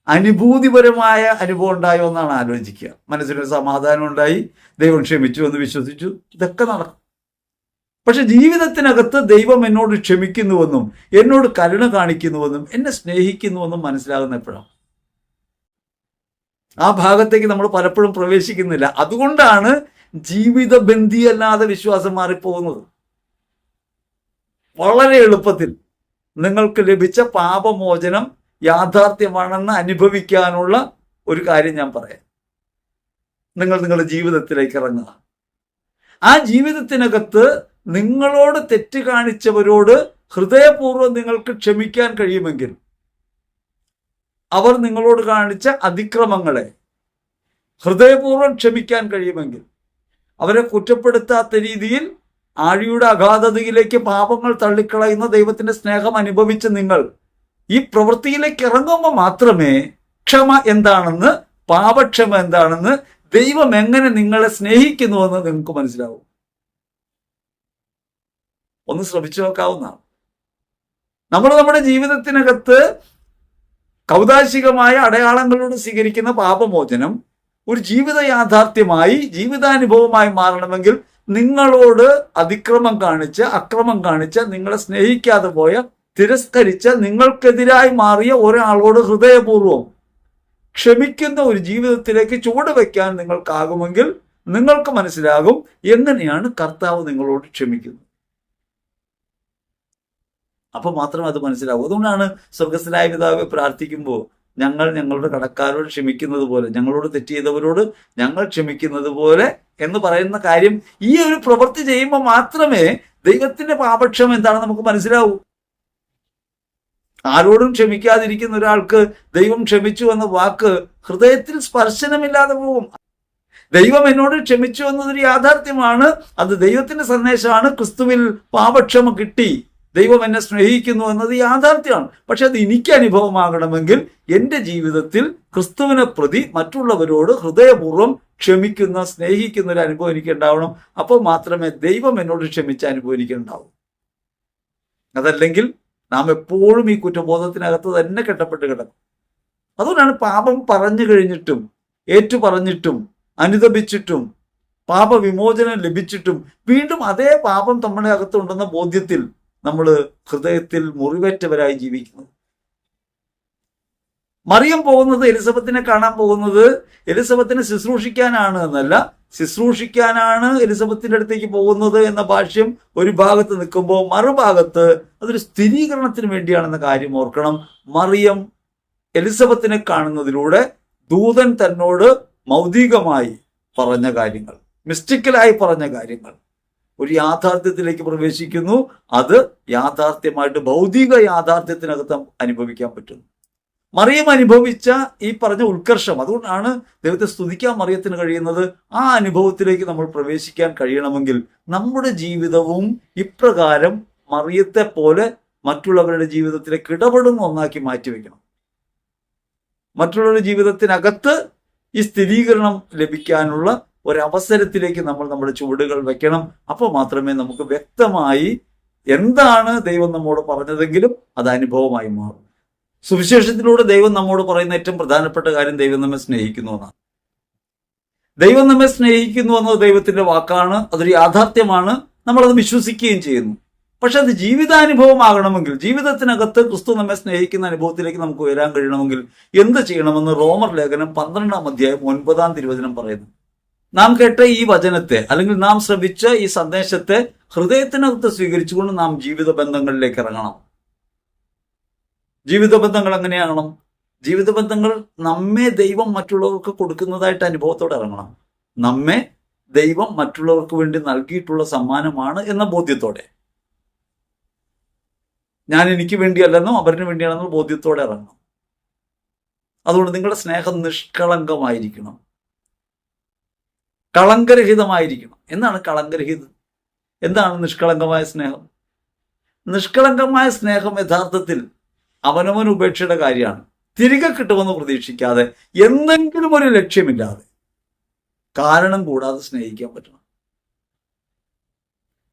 അനുഭൂതിപരമായ അനുഭവം ഉണ്ടായോ എന്നാണ് ആലോചിക്കുക. മനസ്സിനൊരു സമാധാനം ഉണ്ടായി, ദൈവം ക്ഷമിച്ചു എന്ന് വിശ്വസിച്ചു, ഇതൊക്കെ നടക്കും. പക്ഷെ ജീവിതത്തിനകത്ത് ദൈവം എന്നോട് ക്ഷമിക്കുന്നുവെന്നും എന്നോട് കരുണ കാണിക്കുന്നുവെന്നും എന്നെ സ്നേഹിക്കുന്നുവെന്നും മനസ്സിലാകുന്ന എപ്പോഴാണ്? ആ ഭാഗത്തേക്ക് നമ്മൾ പലപ്പോഴും പ്രവേശിക്കുന്നില്ല. അതുകൊണ്ടാണ് ജീവിതബന്ധിയല്ലാതെ വിശ്വാസം മാറിപ്പോകുന്നത്. വളരെ എളുപ്പത്തിൽ നിങ്ങൾക്ക് ലഭിച്ച പാപമോചനം യാഥാർത്ഥ്യമാണെന്ന് അനുഭവിക്കാനുള്ള ഒരു കാര്യം ഞാൻ പറയാം. നിങ്ങൾ നിങ്ങളുടെ ജീവിതത്തിലേക്ക് ഇറങ്ങുക. ആ ജീവിതത്തിനകത്ത് നിങ്ങളോട് തെറ്റ് കാണിച്ചവരോട് ഹൃദയപൂർവ്വം നിങ്ങൾക്ക് ക്ഷമിക്കാൻ കഴിയുമെങ്കിൽ, അവർ നിങ്ങളോട് കാണിച്ച അതിക്രമങ്ങളെ ഹൃദയപൂർവ്വം ക്ഷമിക്കാൻ കഴിയുമെങ്കിൽ, അവരെ കുറ്റപ്പെടുത്താത്ത രീതിയിൽ ആഴിയുടെ അഗാധതയിലേക്ക് പാപങ്ങൾ തള്ളിക്കളയുന്ന ദൈവത്തിന്റെ സ്നേഹം അനുഭവിച്ച് നിങ്ങൾ ഈ പ്രവൃത്തിയിലേക്ക് ഇറങ്ങുമ്പോൾ മാത്രമേ ക്ഷമ എന്താണെന്ന്, പാപക്ഷമ എന്താണെന്ന്, ദൈവം എങ്ങനെ നിങ്ങളെ സ്നേഹിക്കുന്നുവെന്ന് നിങ്ങൾക്ക് മനസ്സിലാവും. ഒന്ന് ശ്രമിച്ചു നോക്കാവുന്നതാണ്. നമ്മൾ നമ്മുടെ ജീവിതത്തിനകത്ത് കൗതാശികമായ അടയാളങ്ങളോട് സ്വീകരിക്കുന്ന പാപമോചനം ഒരു ജീവിത യാഥാർത്ഥ്യമായി, ജീവിതാനുഭവമായി മാറണമെങ്കിൽ നിങ്ങളോട് അതിക്രമം കാണിച്ച്, അക്രമം കാണിച്ച്, നിങ്ങളെ സ്നേഹിക്കാതെ പോയ, തിരസ്കരിച്ച്, നിങ്ങൾക്കെതിരായി മാറിയ ഒരാളോട് ഹൃദയപൂർവ്വം ക്ഷമിക്കുന്ന ഒരു ജീവിതത്തിലേക്ക് ചുവടുവെക്കാൻ നിങ്ങൾക്കാകുമെങ്കിൽ നിങ്ങൾക്ക് മനസ്സിലാകും എങ്ങനെയാണ് കർത്താവ് നിങ്ങളോട് ക്ഷമിക്കുന്നത്. അപ്പൊ മാത്രം അത് മനസ്സിലാവും. അതുകൊണ്ടാണ് സ്വർഗസ്ഥനായ പിതാവെ പ്രാർത്ഥിക്കുമ്പോൾ ഞങ്ങൾ ഞങ്ങളുടെ കടക്കാരോട് ക്ഷമിക്കുന്നത് പോലെ, ഞങ്ങളോട് തെറ്റ് ചെയ്തവരോട് ഞങ്ങൾ ക്ഷമിക്കുന്നത് പോലെ എന്ന് പറയുന്ന കാര്യം ഈ ഒരു പ്രവൃത്തി ചെയ്യുമ്പോൾ മാത്രമേ ദൈവത്തിന്റെ പാപക്ഷമ എന്താണെന്ന് നമുക്ക് മനസ്സിലാവൂ. ആരോടും ക്ഷമിക്കാതിരിക്കുന്ന ഒരാൾക്ക് ദൈവം ക്ഷമിച്ചു എന്ന വാക്ക് ഹൃദയത്തിൽ സ്പർശനമില്ലാതെ പോകും. ദൈവം എന്നോട് ക്ഷമിച്ചു എന്നതൊരു യാഥാർത്ഥ്യമാണ്, അത് ദൈവത്തിന്റെ സന്ദേശമാണ്. ക്രിസ്തുവിൽ പാപക്ഷമ കിട്ടി, ദൈവം എന്നെ സ്നേഹിക്കുന്നു എന്നത് യാഥാർത്ഥ്യമാണ്. പക്ഷെ അത് എനിക്ക് അനുഭവമാകണമെങ്കിൽ എൻ്റെ ജീവിതത്തിൽ ക്രിസ്തുവിനെ പ്രതി മറ്റുള്ളവരോട് ഹൃദയപൂർവ്വം ക്ഷമിക്കുന്ന, സ്നേഹിക്കുന്ന ഒരു അനുഭവം എനിക്ക് ഉണ്ടാവണം. അപ്പോൾ മാത്രമേ ദൈവം എന്നോട് ക്ഷമിച്ച അനുഭവം എനിക്ക് ഉണ്ടാവൂ. അതല്ലെങ്കിൽ നാം എപ്പോഴും ഈ കുറ്റബോധത്തിനകത്ത് തന്നെ കെട്ടപ്പെട്ട് കിടക്കും. അതുകൊണ്ടാണ് പാപം പറഞ്ഞു കഴിഞ്ഞിട്ടും, ഏറ്റു പറഞ്ഞിട്ടും, അനുതപിച്ചിട്ടും, പാപവിമോചനം ലഭിച്ചിട്ടും വീണ്ടും അതേ പാപം നമ്മുടെ അകത്തുണ്ടെന്ന ബോധ്യത്തിൽ നമ്മൾ ഹൃദയത്തിൽ മുറിവേറ്റവരായി ജീവിക്കുന്നത്. മറിയം പോകുന്നത്, എലിസബത്തിനെ കാണാൻ പോകുന്നത് എലിസബത്തിനെ ശുശ്രൂഷിക്കാനാണ് എന്നല്ല, ശുശ്രൂഷിക്കാനാണ് എലിസബത്തിന്റെ അടുത്തേക്ക് പോകുന്നത് എന്ന ഭാഷ്യം ഒരു ഭാഗത്ത് നിൽക്കുമ്പോൾ മറുഭാഗത്ത് അതൊരു സ്ഥിരീകരണത്തിന് വേണ്ടിയാണെന്ന കാര്യം ഓർക്കണം. മറിയം എലിസബത്തിനെ കാണുന്നതിലൂടെ ദൂതൻ തന്നോട് മൗതികമായി പറഞ്ഞ കാര്യങ്ങൾ, മിസ്റ്റിക്കലായി പറഞ്ഞ കാര്യങ്ങൾ ഒരു യാഥാർത്ഥ്യത്തിലേക്ക് പ്രവേശിക്കുന്നു. അത് യാഥാർത്ഥ്യമായിട്ട് ഭൗതിക യാഥാർത്ഥ്യത്തിനകത്ത് അനുഭവിക്കാൻ പറ്റുന്നു. മറിയം അനുഭവിച്ച ഈ പറഞ്ഞ ഉത്കർഷം, അതുകൊണ്ടാണ് ദൈവത്തെ സ്തുതിക്കാൻ മറിയത്തിന് കഴിയുന്നത്. ആ അനുഭവത്തിലേക്ക് നമ്മൾ പ്രവേശിക്കാൻ കഴിയണമെങ്കിൽ നമ്മുടെ ജീവിതവും ഇപ്രകാരം മറിയത്തെ പോലെ മറ്റുള്ളവരുടെ ജീവിതത്തിലേക്ക് ഇടപെടുന്ന ഒന്നാക്കി മാറ്റിവെക്കണം. മറ്റുള്ളവരുടെ ജീവിതത്തിനകത്ത് ഈ സ്ഥിരീകരണം ലഭിക്കാനുള്ള ഒരവസരത്തിലേക്ക് നമ്മൾ നമ്മുടെ ചുവടുകൾ വെക്കണം. അപ്പോൾ മാത്രമേ നമുക്ക് വ്യക്തമായി എന്താണ് ദൈവം നമ്മോട് പറഞ്ഞതെങ്കിലും അത് അനുഭവമായി മാറും. സുവിശേഷത്തിലൂടെ ദൈവം നമ്മോട് പറയുന്ന ഏറ്റവും പ്രധാനപ്പെട്ട കാര്യം ദൈവം നമ്മെ സ്നേഹിക്കുന്നു എന്നാണ്. ദൈവം നമ്മെ സ്നേഹിക്കുന്നു എന്നത് ദൈവത്തിന്റെ വാക്കാണ്, അതൊരു യാഥാർത്ഥ്യമാണ്, നമ്മളത് വിശ്വസിക്കുകയും ചെയ്യുന്നു. പക്ഷെ അത് ജീവിതാനുഭവമാകണമെങ്കിൽ, ജീവിതത്തിനകത്ത് ക്രിസ്തു നമ്മെ സ്നേഹിക്കുന്ന അനുഭവത്തിലേക്ക് നമുക്ക് ഉയരാൻ കഴിയണമെങ്കിൽ എന്ത് ചെയ്യണമെന്ന് റോമർ ലേഖനം 12-ാം അധ്യായം 9-ാം തിരുവചനം പറയുന്നു. നാം കേട്ട ഈ വചനത്തെ, അല്ലെങ്കിൽ നാം ശ്രവിച്ച ഈ സന്ദേശത്തെ ഹൃദയത്തിനകത്ത് സ്വീകരിച്ചുകൊണ്ട് നാം ജീവിത ബന്ധങ്ങളിലേക്ക് ഇറങ്ങണം. ജീവിത ബന്ധങ്ങൾ എങ്ങനെയാകണം? ജീവിത ബന്ധങ്ങൾ നമ്മെ ദൈവം മറ്റുള്ളവർക്ക് കൊടുക്കുന്നതായിട്ട് അനുഭവത്തോടെ ഇറങ്ങണം. നമ്മെ ദൈവം മറ്റുള്ളവർക്ക് വേണ്ടി നൽകിയിട്ടുള്ള സമ്മാനമാണ് എന്ന ബോധ്യത്തോടെ, ഞാൻ എനിക്ക് വേണ്ടിയല്ലെന്നോ അവരിന് വേണ്ടിയാണെന്നോ ബോധ്യത്തോടെ ഇറങ്ങണം. അതുകൊണ്ട് നിങ്ങളുടെ സ്നേഹം നിഷ്കളങ്കമായിരിക്കണം, കളങ്കരഹിതമായിരിക്കണം. എന്താണ് കളങ്കരഹിതം? എന്താണ് നിഷ്കളങ്കമായ സ്നേഹം? നിഷ്കളങ്കമായ സ്നേഹം യഥാർത്ഥത്തിൽ അവനവൻ ഉപേക്ഷയുടെ കാര്യമാണ്. തിരികെ കിട്ടുമെന്ന് പ്രതീക്ഷിക്കാതെ, എന്തെങ്കിലും ഒരു ലക്ഷ്യമില്ലാതെ, കാരണം കൂടാതെ സ്നേഹിക്കാൻ പറ്റണം.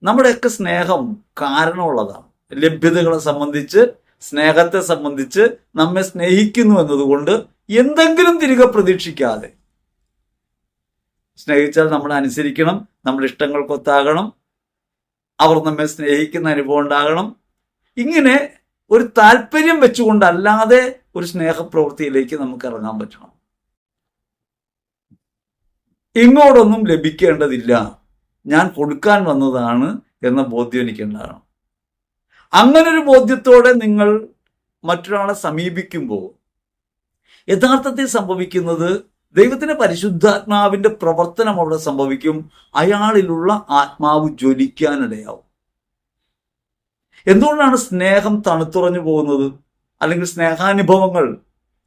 നമ്മുടെയൊക്കെ സ്നേഹം കാരണമുള്ളതാണ്. ലഭ്യതകളെ സംബന്ധിച്ച്, സ്നേഹത്തെ സംബന്ധിച്ച് നമ്മെ സ്നേഹിക്കുന്നു എന്നതുകൊണ്ട് എന്തെങ്കിലും തിരികെ പ്രതീക്ഷിക്കാതെ സ്നേഹിച്ചാൽ നമ്മൾ അനുസരിക്കണം, നമ്മുടെ ഇഷ്ടങ്ങൾക്കൊത്താകണം, അവർ നമ്മെ സ്നേഹിക്കുന്ന അനുഭവം ഉണ്ടാകണം. ഇങ്ങനെ ഒരു താല്പര്യം വെച്ചുകൊണ്ടല്ലാതെ ഒരു സ്നേഹപ്രവൃത്തിയിലേക്ക് നമുക്ക് ഇറങ്ങാൻ പറ്റണം. ഇങ്ങോട്ടൊന്നും ലഭിക്കേണ്ടതില്ല, ഞാൻ കൊടുക്കാൻ വന്നതാണ് എന്ന ബോധ്യം എനിക്കുണ്ടാകണം. അങ്ങനൊരു ബോധ്യത്തോടെ നിങ്ങൾ മറ്റൊരാളെ സമീപിക്കുമ്പോൾ യഥാർത്ഥത്തിൽ സംഭവിക്കുന്നത് ദൈവത്തിന്റെ പരിശുദ്ധാത്മാവിന്റെ പ്രവർത്തനം അവിടെ സംഭവിക്കും. അയാളിലുള്ള ആത്മാവ് ജ്വലിക്കാനിടയാവും. എന്തുകൊണ്ടാണ് സ്നേഹം തണുത്തുറഞ്ഞു പോകുന്നത്, അല്ലെങ്കിൽ സ്നേഹാനുഭവങ്ങൾ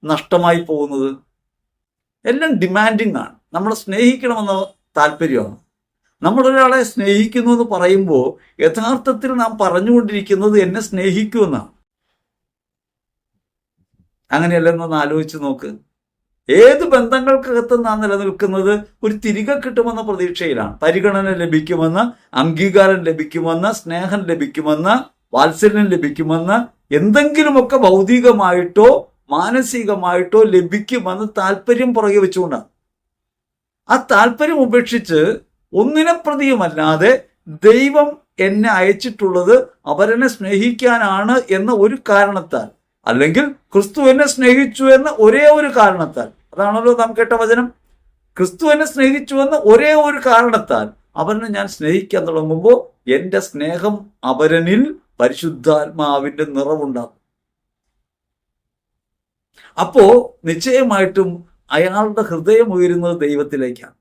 നഷ്ടമായി പോകുന്നത്? എല്ലാം ഡിമാൻഡിങ് ആണ്. നമ്മളെ സ്നേഹിക്കണമെന്ന താല്പര്യമാണ്. നമ്മളൊരാളെ സ്നേഹിക്കുന്നു എന്ന് പറയുമ്പോൾ യഥാർത്ഥത്തിൽ നാം പറഞ്ഞുകൊണ്ടിരിക്കുന്നത് എന്നെ സ്നേഹിക്കുമെന്നാണ്. അങ്ങനെയല്ലെന്നൊന്ന് ആലോചിച്ച് നോക്ക്. ഏത് ബന്ധങ്ങൾക്കകത്ത് നാം നിലനിൽക്കുന്നത് ഒരു തിരികെ കിട്ടുമെന്ന പ്രതീക്ഷയിലാണ്. പരിഗണന ലഭിക്കുമെന്ന്, അംഗീകാരം ലഭിക്കുമെന്ന്, സ്നേഹം ലഭിക്കുമെന്ന്, വാത്സല്യം ലഭിക്കുമെന്ന്, എന്തെങ്കിലുമൊക്കെ ഭൗതികമായിട്ടോ മാനസികമായിട്ടോ ലഭിക്കുമെന്ന് താല്പര്യം പുറകെ വെച്ചുകൊണ്ടാണ്. ആ താല്പര്യം ഉപേക്ഷിച്ച് ഒന്നിനെ പ്രതിയുമല്ലാതെ ദൈവം എന്നെ അയച്ചിട്ടുള്ളത് അവരെന്നെ സ്നേഹിക്കാനാണ് എന്ന ഒരു കാരണത്താൽ, അല്ലെങ്കിൽ ക്രിസ്തു എന്നെ സ്നേഹിച്ചു എന്ന ഒരേ ഒരു കാരണത്താൽ, അതാണല്ലോ നാം കേട്ട വചനം, ക്രിസ്തു എന്നെ സ്നേഹിച്ചു എന്ന ഒരേ ഒരു കാരണത്താൽ അവനെ ഞാൻ സ്നേഹിക്കാൻ തുടങ്ങുമ്പോൾ എൻ്റെ സ്നേഹം അവരനിൽ പരിശുദ്ധാത്മാവിന്റെ നിറവുണ്ടാകും. അപ്പോ നിശ്ചയമായിട്ടും അയാളുടെ ഹൃദയം ഉയരുന്നത് ദൈവത്തിലേക്കാണ്.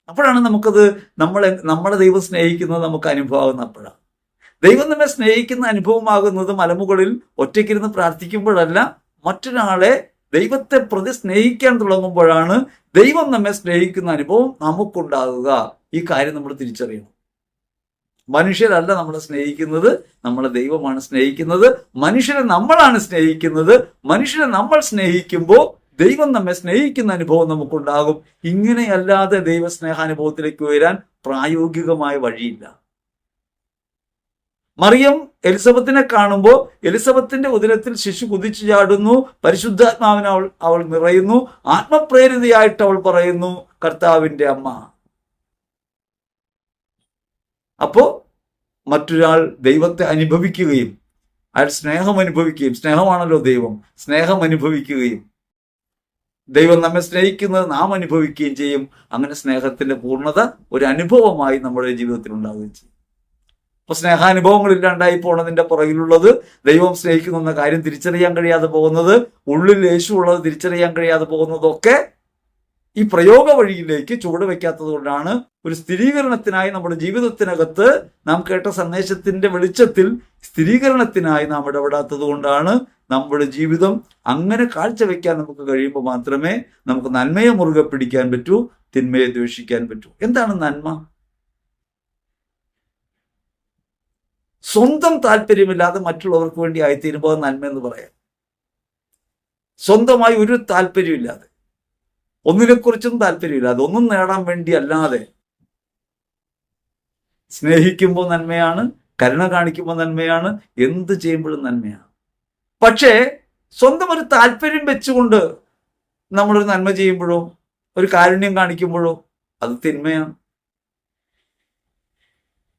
അപ്പോഴാണ് നമുക്കത് നമ്മളെ ദൈവം സ്നേഹിക്കുന്നത് നമുക്ക് അനുഭവമാകുന്ന അപ്പോഴാണ്. ദൈവം നമ്മെ സ്നേഹിക്കുന്ന അനുഭവമാകുന്നത് മലമുകളിൽ ഒറ്റയ്ക്കിരുന്ന് പ്രാർത്ഥിക്കുമ്പോഴല്ല, മറ്റൊരാളെ ദൈവത്തെ പ്രതി സ്നേഹിക്കാൻ തുടങ്ങുമ്പോഴാണ് ദൈവം നമ്മെ സ്നേഹിക്കുന്ന അനുഭവം നമുക്കുണ്ടാകുക. ഈ കാര്യം നമ്മൾ തിരിച്ചറിയണം. മനുഷ്യരല്ല നമ്മളെ സ്നേഹിക്കുന്നത്, നമ്മളെ ദൈവമാണ് സ്നേഹിക്കുന്നത്. മനുഷ്യരെ നമ്മളാണ് സ്നേഹിക്കുന്നത്. മനുഷ്യരെ നമ്മൾ സ്നേഹിക്കുമ്പോൾ ദൈവം നമ്മെ സ്നേഹിക്കുന്ന അനുഭവം നമുക്കുണ്ടാകും. ഇങ്ങനെയല്ലാതെ ദൈവ സ്നേഹാനുഭവത്തിലേക്ക് ഉയരാൻ പ്രായോഗികമായ വഴിയില്ല. മറിയം എലിസബത്തിനെ കാണുമ്പോൾ എലിസബത്തിന്റെ ഉദരത്തിൽ ശിശു കുതിച്ചു ചാടുന്നു, പരിശുദ്ധാത്മാവിനെ അവൾ നിറയുന്നു, ആത്മപ്രേരിതയായിട്ട് അവൾ പറയുന്നു കർത്താവിന്റെ അമ്മ. അപ്പോ മറ്റൊരാൾ ദൈവത്തെ അനുഭവിക്കുകയും അയാൾ സ്നേഹം അനുഭവിക്കുകയും, സ്നേഹമാണല്ലോ ദൈവം, സ്നേഹം അനുഭവിക്കുകയും ദൈവം നമ്മെ സ്നേഹിക്കുന്നത് നാം അനുഭവിക്കുകയും ചെയ്യും. അങ്ങനെ സ്നേഹത്തിന്റെ പൂർണ്ണത ഒരു അനുഭവമായി നമ്മുടെ ജീവിതത്തിൽ ഉണ്ടാവുകയും ചെയ്യും. അപ്പൊ സ്നേഹാനുഭവങ്ങൾ ഇല്ലാണ്ടായി പോണതിന്റെ പുറകിലുള്ളത് ദൈവം സ്നേഹിക്കുന്നു എന്ന കാര്യം തിരിച്ചറിയാൻ കഴിയാതെ പോകുന്നത്, ഉള്ളിൽ യേശു ഉള്ളത് തിരിച്ചറിയാൻ കഴിയാതെ പോകുന്നതൊക്കെ ഈ പ്രയോഗ വഴിയിലേക്ക് ചുവട് വെക്കാത്തത് കൊണ്ടാണ്. ഒരു സ്ഥിരീകരണത്തിനായി നമ്മുടെ ജീവിതത്തിനകത്ത് നാം കേട്ട സന്ദേശത്തിന്റെ വെളിച്ചത്തിൽ സ്ഥിരീകരണത്തിനായി നാം ഇടപെടാത്തത് കൊണ്ടാണ് നമ്മുടെ ജീവിതം അങ്ങനെ കാഴ്ചവെക്കാൻ നമുക്ക് കഴിയുമ്പോൾ മാത്രമേ നമുക്ക് നന്മയെ മുറുകെ പിടിക്കാൻ പറ്റൂ, തിന്മയെ ദ്വേഷിക്കാൻ പറ്റൂ. എന്താണ് നന്മ? സ്വന്തം താല്പര്യമില്ലാതെ മറ്റുള്ളവർക്ക് വേണ്ടി ആയിത്തീരുമ്പോൾ നന്മ എന്ന് പറയാം. സ്വന്തമായി ഒരു താല്പര്യമില്ലാതെ, ഒന്നിനെക്കുറിച്ചും താല്പര്യമില്ലാതെ, ഒന്നും നേടാൻ വേണ്ടി അല്ലാതെ സ്നേഹിക്കുമ്പോൾ നന്മയാണ്, കരുണ കാണിക്കുമ്പോൾ നന്മയാണ്, എന്ത് ചെയ്യുമ്പോഴും നന്മയാണ്. പക്ഷേ സ്വന്തം ഒരു താല്പര്യം വെച്ചുകൊണ്ട് നമ്മളൊരു നന്മ ചെയ്യുമ്പോഴോ ഒരു കാരുണ്യം കാണിക്കുമ്പോഴോ അത് തിന്മയാണ്.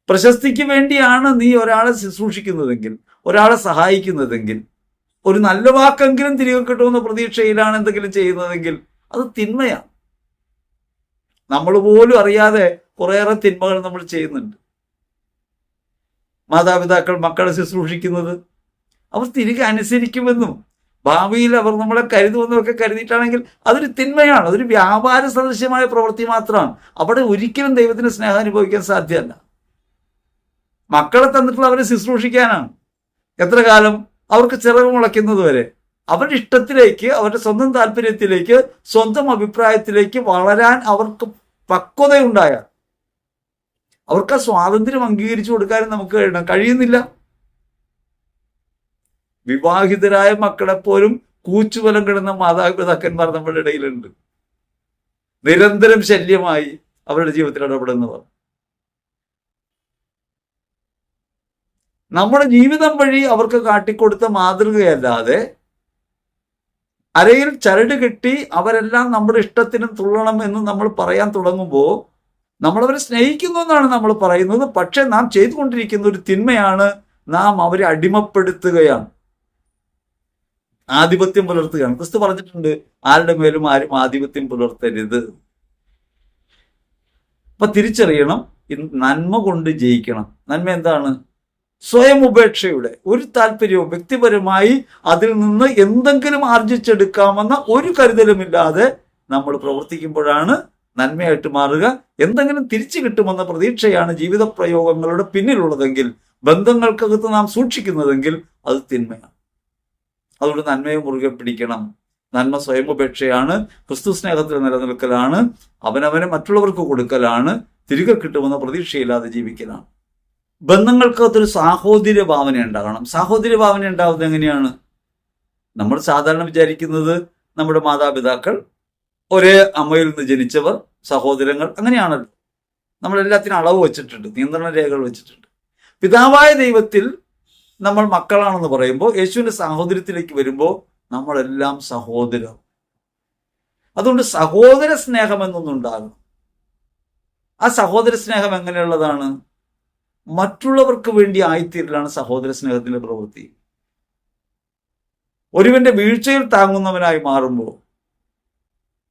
പ്രശസ്തിക്ക് വേണ്ടിയാണ് നീ ഒരാളെ ശുശ്രൂഷിക്കുന്നതെങ്കിൽ, ഒരാളെ സഹായിക്കുന്നതെങ്കിൽ, ഒരു നല്ല വാക്കെങ്കിലും തിരികെ കിട്ടുമെന്ന പ്രതീക്ഷയിലാണ് എന്തെങ്കിലും ചെയ്യുന്നതെങ്കിൽ അത് തിന്മയാണ്. നമ്മൾ പോലും അറിയാതെ കുറേയേറെ തിന്മകൾ നമ്മൾ ചെയ്യുന്നുണ്ട്. മാതാപിതാക്കൾ മക്കളെ ശുശ്രൂഷിക്കുന്നത് അവർ തിരികെ അനുസരിക്കുമെന്നും ഭാവിയിൽ അവർ നമ്മളെ കരുതുമെന്നും ഒക്കെ കരുതിയിട്ടാണെങ്കിൽ അതൊരു തിന്മയാണ്. അതൊരു വ്യാപാര സദൃശ്യമായ പ്രവൃത്തി മാത്രമാണ്. അവിടെ ഒരിക്കലും ദൈവത്തിന് സ്നേഹം അനുഭവിക്കാൻ സാധ്യമല്ല. മക്കളെ തന്നിട്ടുള്ള അവരെ ശുശ്രൂഷിക്കാനാണ്. എത്ര കാലം? അവർക്ക് ചിറക് മുളയ്ക്കുന്നത് വരെ. അവരുടെ ഇഷ്ടത്തിലേക്ക്, അവരുടെ സ്വന്തം താല്പര്യത്തിലേക്ക്, സ്വന്തം അഭിപ്രായത്തിലേക്ക് വളരാൻ അവർക്ക് പക്വതയുണ്ടായാൽ അവർക്ക് ആ സ്വാതന്ത്ര്യം അംഗീകരിച്ചു കൊടുക്കാനും നമുക്ക് കഴിയുന്നില്ല. വിവാഹിതരായ മക്കളെപ്പോലും കൂച്ചുബലം കിടന്ന മാതാപിതാക്കന്മാർ നമ്മുടെ ഇടയിലുണ്ട്. നിരന്തരം ശല്യമായി അവരുടെ ജീവിതത്തിൽ ഇടപെടുന്നവർ. നമ്മുടെ ജീവിതം വഴി അവർക്ക് കാട്ടിക്കൊടുത്ത മാതൃകയല്ലാതെ അരയിൽ ചരട് കെട്ടി അവരെല്ലാം നമ്മുടെ ഇഷ്ടത്തിനും തുള്ളണം എന്ന് നമ്മൾ പറയാൻ തുടങ്ങുമ്പോൾ നമ്മളവരെ സ്നേഹിക്കുന്നു എന്നാണ് നമ്മൾ പറയുന്നത്. പക്ഷെ നാം ചെയ്തുകൊണ്ടിരിക്കുന്ന ഒരു തിന്മയാണ്. നാം അവരെ അടിമപ്പെടുത്തുകയാണ്, ആധിപത്യം പുലർത്തുകയാണ്. ക്രിസ്തു പറഞ്ഞിട്ടുണ്ട്, ആരുടെ മേലും ആരും ആധിപത്യം പുലർത്തരുത്. അപ്പൊ തിരിച്ചറിയണം, നന്മ കൊണ്ട് ജയിക്കണം. നന്മ എന്താണ്? സ്വയം ഉപേക്ഷയുടെ, ഒരു താല്പര്യവും വ്യക്തിപരമായി അതിൽ നിന്ന് എന്തെങ്കിലും ആർജിച്ചെടുക്കാമെന്ന ഒരു കരുതലുമില്ലാതെ നമ്മൾ പ്രവർത്തിക്കുമ്പോഴാണ് നന്മയായിട്ട് മാറുക. എന്തെങ്കിലും തിരിച്ചു കിട്ടുമെന്ന പ്രതീക്ഷയാണ് ജീവിത പ്രയോഗങ്ങളുടെ പിന്നിലുള്ളതെങ്കിൽ ബന്ധങ്ങൾക്കകത്ത് നാം സൂക്ഷിക്കുന്നതെങ്കിൽ അത് തിന്മയാണ്. അതുകൊണ്ട് നന്മയെ മുറുകെ പിടിക്കണം. നന്മ സ്വയമുപേക്ഷയാണ്, ക്രിസ്തു സ്നേഹത്തിൽ നിലനിൽക്കലാണ്, അവനവനെ മറ്റുള്ളവർക്ക് കൊടുക്കലാണ്, തിരികെ കിട്ടുമെന്ന പ്രതീക്ഷയില്ലാതെ ജീവിക്കലാണ്. ബന്ധങ്ങൾക്കകത്തൊരു സാഹോദര്യ ഭാവന ഉണ്ടാകണം. സാഹോദര്യ ഭാവന ഉണ്ടാവുന്നത് എങ്ങനെയാണ്? നമ്മൾ സാധാരണ വിചാരിക്കുന്നത് നമ്മുടെ മാതാപിതാക്കൾ, ഒരേ അമ്മയിൽ നിന്ന് ജനിച്ചവർ, സഹോദരങ്ങൾ, അങ്ങനെയാണല്ലോ. നമ്മളെല്ലാത്തിനും അളവ് വെച്ചിട്ടുണ്ട്, നിയന്ത്രണ രേഖകൾ വെച്ചിട്ടുണ്ട്. പിതാവായ ദൈവത്തിൽ നമ്മൾ മക്കളാണെന്ന് പറയുമ്പോൾ, യേശുവിന്റെ സാഹോദര്യത്തിലേക്ക് വരുമ്പോൾ നമ്മളെല്ലാം സഹോദരർ. അതുകൊണ്ട് സഹോദര സ്നേഹം എന്നൊന്നുണ്ടാകും. ആ സഹോദര സ്നേഹം എങ്ങനെയുള്ളതാണ്? മറ്റുള്ളവർക്ക് വേണ്ടി ആയിത്തീരലാണ് സഹോദര സ്നേഹത്തിന്റെ പ്രവൃത്തി. ഒരുവന്റെ വീഴ്ചയിൽ താങ്ങുന്നവനായി മാറുമ്പോൾ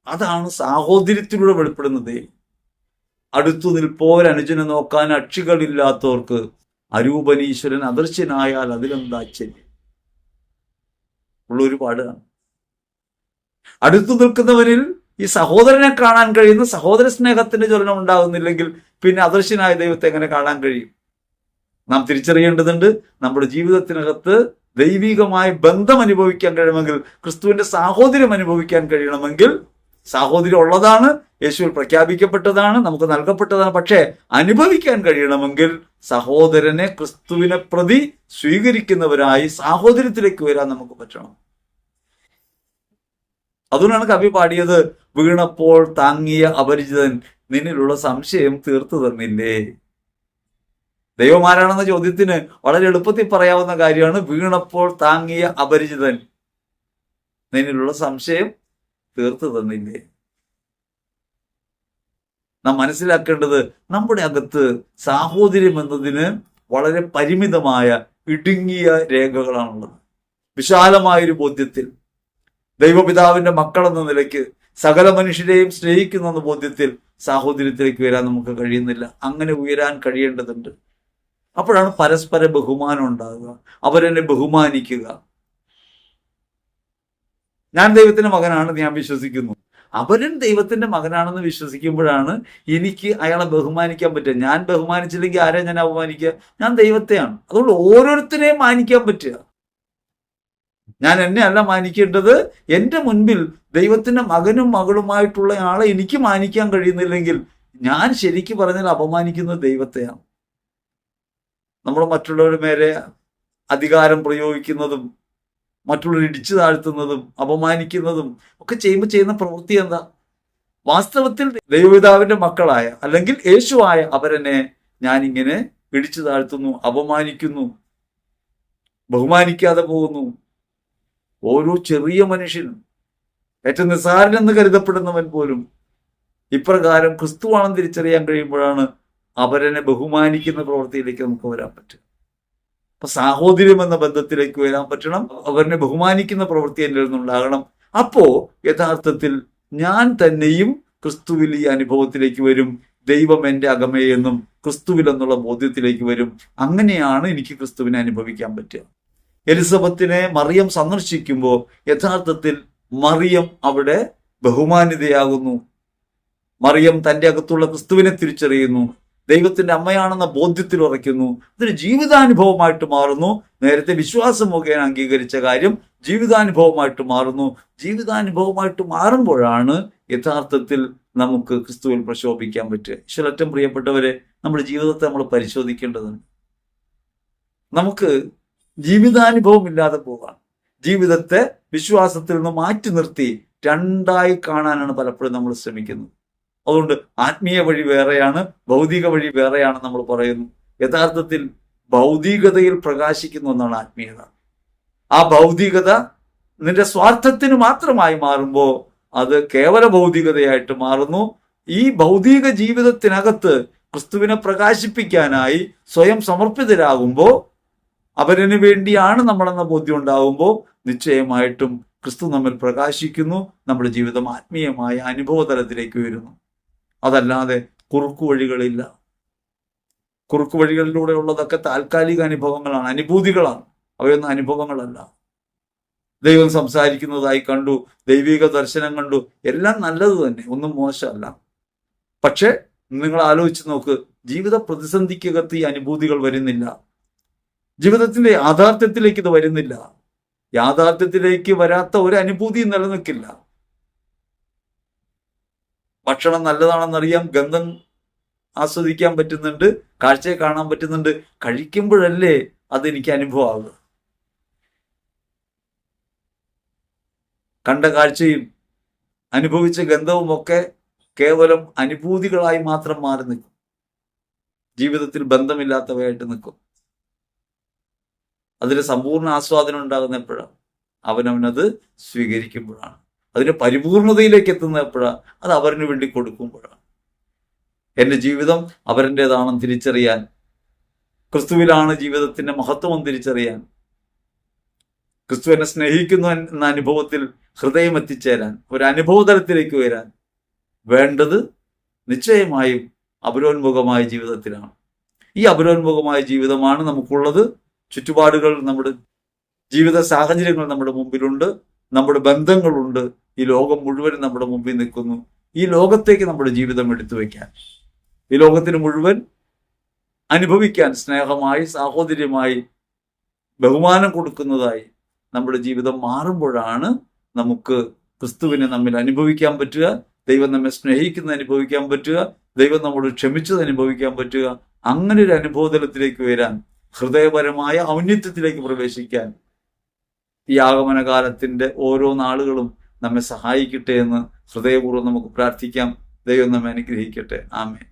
അതാണ് സാഹോദര്യത്തിലൂടെ വെളിപ്പെടുന്നത്. അടുത്തു നിൽപ്പോരനുജനെ നോക്കാൻ അക്ഷികളില്ലാത്തവർക്ക് അരൂപനീശ്വരൻ അദർശ്യനായാൽ അതിലെന്താശ്ചര്യം ഉള്ളൊരു പാടാണ്. അടുത്തു നിൽക്കുന്നവരിൽ ഈ സഹോദരനെ കാണാൻ കഴിയുന്ന സഹോദര സ്നേഹത്തിന്റെ ജ്വലനം ഉണ്ടാകുന്നില്ലെങ്കിൽ പിന്നെ അദർശ്യനായ ദൈവത്തെ എങ്ങനെ കാണാൻ കഴിയും? നാം തിരിച്ചറിയേണ്ടതുണ്ട്, നമ്മുടെ ജീവിതത്തിനകത്ത് ദൈവികമായ ബന്ധം അനുഭവിക്കാൻ കഴിയണമെങ്കിൽ, ക്രിസ്തുവിന്റെ സാഹോദര്യം അനുഭവിക്കാൻ കഴിയണമെങ്കിൽ, സാഹോദര്യം ഉള്ളതാണ്, യേശുവിൽ പ്രഖ്യാപിക്കപ്പെട്ടതാണ്, നമുക്ക് നൽകപ്പെട്ടതാണ്. പക്ഷേ അനുഭവിക്കാൻ കഴിയണമെങ്കിൽ സഹോദരനെ ക്രിസ്തുവിനെ പ്രതി സ്വീകരിക്കുന്നവരായി സാഹോദര്യത്തിലേക്ക് വരാൻ നമുക്ക് പറ്റണം. അതുകൊണ്ടാണ് കവി പാടിയത്, വീണപ്പോൾ താങ്ങിയ അപരിചിതൻ നിന്നിലുള്ള സംശയം തീർത്തു തന്നില്ലേ. ദൈവമാരാണെന്ന ചോദ്യത്തിന് വളരെ എളുപ്പത്തിൽ പറയാവുന്ന കാര്യമാണ്, വീണപ്പോൾ താങ്ങിയ അപരിചിതൻ നിന്നിലുള്ള സംശയം തീർത്തു തന്നില്ലേ. നാം മനസ്സിലാക്കേണ്ടത്, നമ്മുടെ അകത്ത് സാഹോദര്യം എന്നതിന് വളരെ പരിമിതമായ ഇടുങ്ങിയ രേഖകളാണുള്ളത്. വിശാലമായൊരു ബോധ്യത്തിൽ ദൈവപിതാവിന്റെ മക്കളെന്ന നിലയ്ക്ക് സകല മനുഷ്യരെയും സ്നേഹിക്കുന്ന ബോധ്യത്തിൽ സാഹോദര്യത്തിലേക്ക് വരാൻ നമുക്ക് കഴിയുന്നില്ല. അങ്ങനെ ഉയരാൻ കഴിയേണ്ടതുണ്ട്. അപ്പോഴാണ് പരസ്പര ബഹുമാനം ഉണ്ടാകുക, അവരെന്നെ ബഹുമാനിക്കുക. ഞാൻ ദൈവത്തിന്റെ മകനാണെന്ന് ഞാൻ വിശ്വസിക്കുന്നു, അവരും ദൈവത്തിന്റെ മകനാണെന്ന് വിശ്വസിക്കുമ്പോഴാണ് എനിക്ക് അയാളെ ബഹുമാനിക്കാൻ പറ്റുക. ഞാൻ ബഹുമാനിച്ചില്ലെങ്കിൽ ആരെ ഞാൻ അപമാനിക്കുക? ഞാൻ ദൈവത്തെയാണ്. അതുകൊണ്ട് ഓരോരുത്തരെയും മാനിക്കാൻ പറ്റുക. ഞാൻ എന്നെ അല്ല മാനിക്കേണ്ടത്. എൻ്റെ മുൻപിൽ ദൈവത്തിന്റെ മകനും മകളുമായിട്ടുള്ള ആളെ എനിക്ക് മാനിക്കാൻ കഴിയുന്നില്ലെങ്കിൽ ഞാൻ ശരിക്കും പറഞ്ഞാൽ അപമാനിക്കുന്നത് ദൈവത്തെയാണ്. നമ്മൾ മറ്റുള്ളവരുടെ മേലെ അധികാരം പ്രയോഗിക്കുന്നതും മറ്റുള്ളവർ ഇടിച്ചു താഴ്ത്തുന്നതും അപമാനിക്കുന്നതും ഒക്കെ ചെയ്യുന്ന പ്രവൃത്തി എന്താ? വാസ്തവത്തിൽ ദൈവപിതാവിന്റെ മക്കളായ അല്ലെങ്കിൽ യേശുവായ അവരെന്നെ ഞാനിങ്ങനെ ഇടിച്ചു താഴ്ത്തുന്നു, അപമാനിക്കുന്നു, ബഹുമാനിക്കാതെ പോകുന്നു. ഓരോ ചെറിയ മനുഷ്യനും, ഏറ്റവും നിസ്സാരനെന്ന് കരുതപ്പെടുന്നവൻ പോലും ഇപ്രകാരം ക്രിസ്തുവാണെന്ന് തിരിച്ചറിയാൻ കഴിയുമ്പോഴാണ് അവരെന്നെ ബഹുമാനിക്കുന്ന പ്രവൃത്തിയിലേക്ക് നമുക്ക് വരാൻ പറ്റും. അപ്പൊ സാഹോദര്യം എന്ന ബന്ധത്തിലേക്ക് വരാൻ പറ്റണം. അവരെ ബഹുമാനിക്കുന്ന പ്രവൃത്തി എന്നിൽ നിന്നുണ്ടാകണം. അപ്പോ യഥാർത്ഥത്തിൽ ഞാൻ തന്നെയും ക്രിസ്തുവിൽ ഈ അനുഭവത്തിലേക്ക് വരും. ദൈവം എൻ്റെ അകമേ എന്നും ക്രിസ്തുവിൽ എന്നുള്ള ബോധ്യത്തിലേക്ക് വരും. അങ്ങനെയാണ് എനിക്ക് ക്രിസ്തുവിനെ അനുഭവിക്കാൻ പറ്റുക. എലിസബത്തിനെ മറിയം സന്ദർശിക്കുമ്പോൾ യഥാർത്ഥത്തിൽ മറിയം അവിടെ ബഹുമാനിതയാകുന്നു. മറിയം തൻ്റെ അകത്തുള്ള ക്രിസ്തുവിനെ തിരിച്ചറിയുന്നു, ദൈവത്തിന്റെ അമ്മയാണെന്ന ബോധ്യത്തിൽ ഉറയ്ക്കുന്നു. അതൊരു ജീവിതാനുഭവമായിട്ട് മാറുന്നു. നേരത്തെ വിശ്വാസം മുഖേന അംഗീകരിച്ച കാര്യം ജീവിതാനുഭവമായിട്ട് മാറുന്നു. ജീവിതാനുഭവമായിട്ട് മാറുമ്പോഴാണ് യഥാർത്ഥത്തിൽ നമുക്ക് ക്രിസ്തുവിൽ പ്രശോഭിക്കാൻ പറ്റുക. ഈശ്വരറ്റം പ്രിയപ്പെട്ടവരെ, നമ്മുടെ ജീവിതത്തെ നമ്മൾ പരിശോധിക്കേണ്ടതുണ്ട്. നമുക്ക് ജീവിതാനുഭവം ഇല്ലാതെ പോകാം. ജീവിതത്തെ വിശ്വാസത്തിൽ നിന്ന് മാറ്റി നിർത്തി രണ്ടായി കാണാനാണ് പലപ്പോഴും നമ്മൾ ശ്രമിക്കുന്നത്. അതുകൊണ്ട് ആത്മീയ വഴി വേറെയാണ്, ഭൗതിക വഴി വേറെയാണ് നമ്മൾ പറയുന്നു. യഥാർത്ഥത്തിൽ ഭൗതികതയിൽ പ്രകാശിക്കുന്ന ഒന്നാണ് ആത്മീയത. ആ ഭൗതികത നിന്റെ സ്വാർത്ഥത്തിന് മാത്രമായി മാറുമ്പോൾ അത് കേവല ഭൗതികതയായിട്ട് മാറുന്നു. ഈ ഭൗതിക ജീവിതത്തിനകത്ത് ക്രിസ്തുവിനെ പ്രകാശിപ്പിക്കാനായി സ്വയം സമർപ്പിതരാകുമ്പോൾ, അവരിന് വേണ്ടിയാണ് നമ്മളെന്ന ബോധ്യം ഉണ്ടാകുമ്പോൾ നിശ്ചയമായിട്ടും ക്രിസ്തു നമ്മിൽ പ്രകാശിക്കുന്നു. നമ്മുടെ ജീവിതം ആത്മീയമായ അനുഭവതലത്തിലേക്ക് വരുന്നു. അതല്ലാതെ കുറുക്കു വഴികളില്ല. കുറുക്കു വഴികളിലൂടെ ഉള്ളതൊക്കെ താൽക്കാലിക അനുഭവങ്ങളാണ്, അനുഭൂതികളാണ്. അവയൊന്നും അനുഭവങ്ങളല്ല. ദൈവം സംസാരിക്കുന്നതായി കണ്ടു, ദൈവിക ദർശനം കണ്ടു, എല്ലാം നല്ലത് തന്നെ, ഒന്നും മോശമല്ല. പക്ഷെ നിങ്ങൾ ആലോചിച്ച് നോക്ക്, ജീവിത പ്രതിസന്ധിക്കകത്ത് ഈ അനുഭൂതികൾ വരുന്നില്ല. ജീവിതത്തിന്റെ യാഥാർത്ഥ്യത്തിലേക്ക് ഇത് വരുന്നില്ല. യാഥാർത്ഥ്യത്തിലേക്ക് വരാത്ത ഒരു അനുഭൂതിയും നിലനിൽക്കില്ല. ഭക്ഷണം നല്ലതാണെന്നറിയാം, ഗന്ധം ആസ്വദിക്കാൻ പറ്റുന്നുണ്ട്, കാഴ്ചയെ കാണാൻ പറ്റുന്നുണ്ട്. കഴിക്കുമ്പോഴല്ലേ അതെനിക്ക് അനുഭവമാകുക. കണ്ട കാഴ്ചയും അനുഭവിച്ച ഗന്ധവും ഒക്കെ കേവലം അനുഭൂതികളായി മാത്രം മാറി നിൽക്കും. ജീവിതത്തിൽ ബന്ധമില്ലാത്തവയായിട്ട് നിൽക്കും. അതിൽ സമ്പൂർണ്ണ ആസ്വാദനം ഉണ്ടാകുന്ന എപ്പോഴാണ്? അവനവനത് സ്വീകരിക്കുമ്പോഴാണ്. അതിന് പരിപൂർണതയിലേക്ക് എത്തുന്ന എപ്പോഴാണ്? അത് അവരിന് വേണ്ടി കൊടുക്കുമ്പോഴാണ്. എൻ്റെ ജീവിതം അവരെൻ്റെതാണെന്ന് തിരിച്ചറിയാൻ, ക്രിസ്തുവിലാണ് ജീവിതത്തിന്റെ മഹത്വം തിരിച്ചറിയാൻ, ക്രിസ്തു എന്നെ സ്നേഹിക്കുന്നു എന്ന അനുഭവത്തിൽ ഹൃദയം എത്തിച്ചേരാൻ, ഒരു അനുഭവതലത്തിലേക്ക് വരാൻ വേണ്ടത് നിശ്ചയമായും അപരോന്മുഖമായ ജീവിതത്തിലാണ്. ഈ അപരോന്മുഖമായ ജീവിതമാണ് നമുക്കുള്ളത്. ചുറ്റുപാടുകൾ, നമ്മുടെ ജീവിത സാഹചര്യങ്ങൾ നമ്മുടെ മുമ്പിലുണ്ട്, നമ്മുടെ ബന്ധങ്ങളുണ്ട്, ഈ ലോകം മുഴുവൻ നമ്മുടെ മുമ്പിൽ നിൽക്കുന്നു. ഈ ലോകത്തേക്ക് നമ്മുടെ ജീവിതം എടുത്തു വയ്ക്കാൻ, ഈ ലോകത്തിന് മുഴുവൻ അനുഭവിക്കാൻ സ്നേഹമായി, സാഹോദര്യമായി, ബഹുമാനം കൊടുക്കുന്നതായി നമ്മുടെ ജീവിതം മാറുമ്പോഴാണ് നമുക്ക് ക്രിസ്തുവിനെ നമ്മിൽ അനുഭവിക്കാൻ പറ്റുക, ദൈവം നമ്മെ സ്നേഹിക്കുന്നത് അനുഭവിക്കാൻ പറ്റുക, ദൈവം നമ്മോട് ക്ഷമിച്ചത് അനുഭവിക്കാൻ പറ്റുക. അങ്ങനെ ഒരു അനുഭവതലത്തിലേക്ക് വരാൻ, ഹൃദയപരമായ ഔന്നത്യത്തിലേക്ക് പ്രവേശിക്കാൻ ഈ ആഗമനകാലത്തിന്റെ ഓരോ നാളുകളും നമ്മെ സഹായിക്കട്ടെ എന്ന് ഹൃദയപൂർവ്വം നമുക്ക് പ്രാർത്ഥിക്കാം. ദൈവം നമ്മെ അനുഗ്രഹിക്കട്ടെ. ആമേൻ.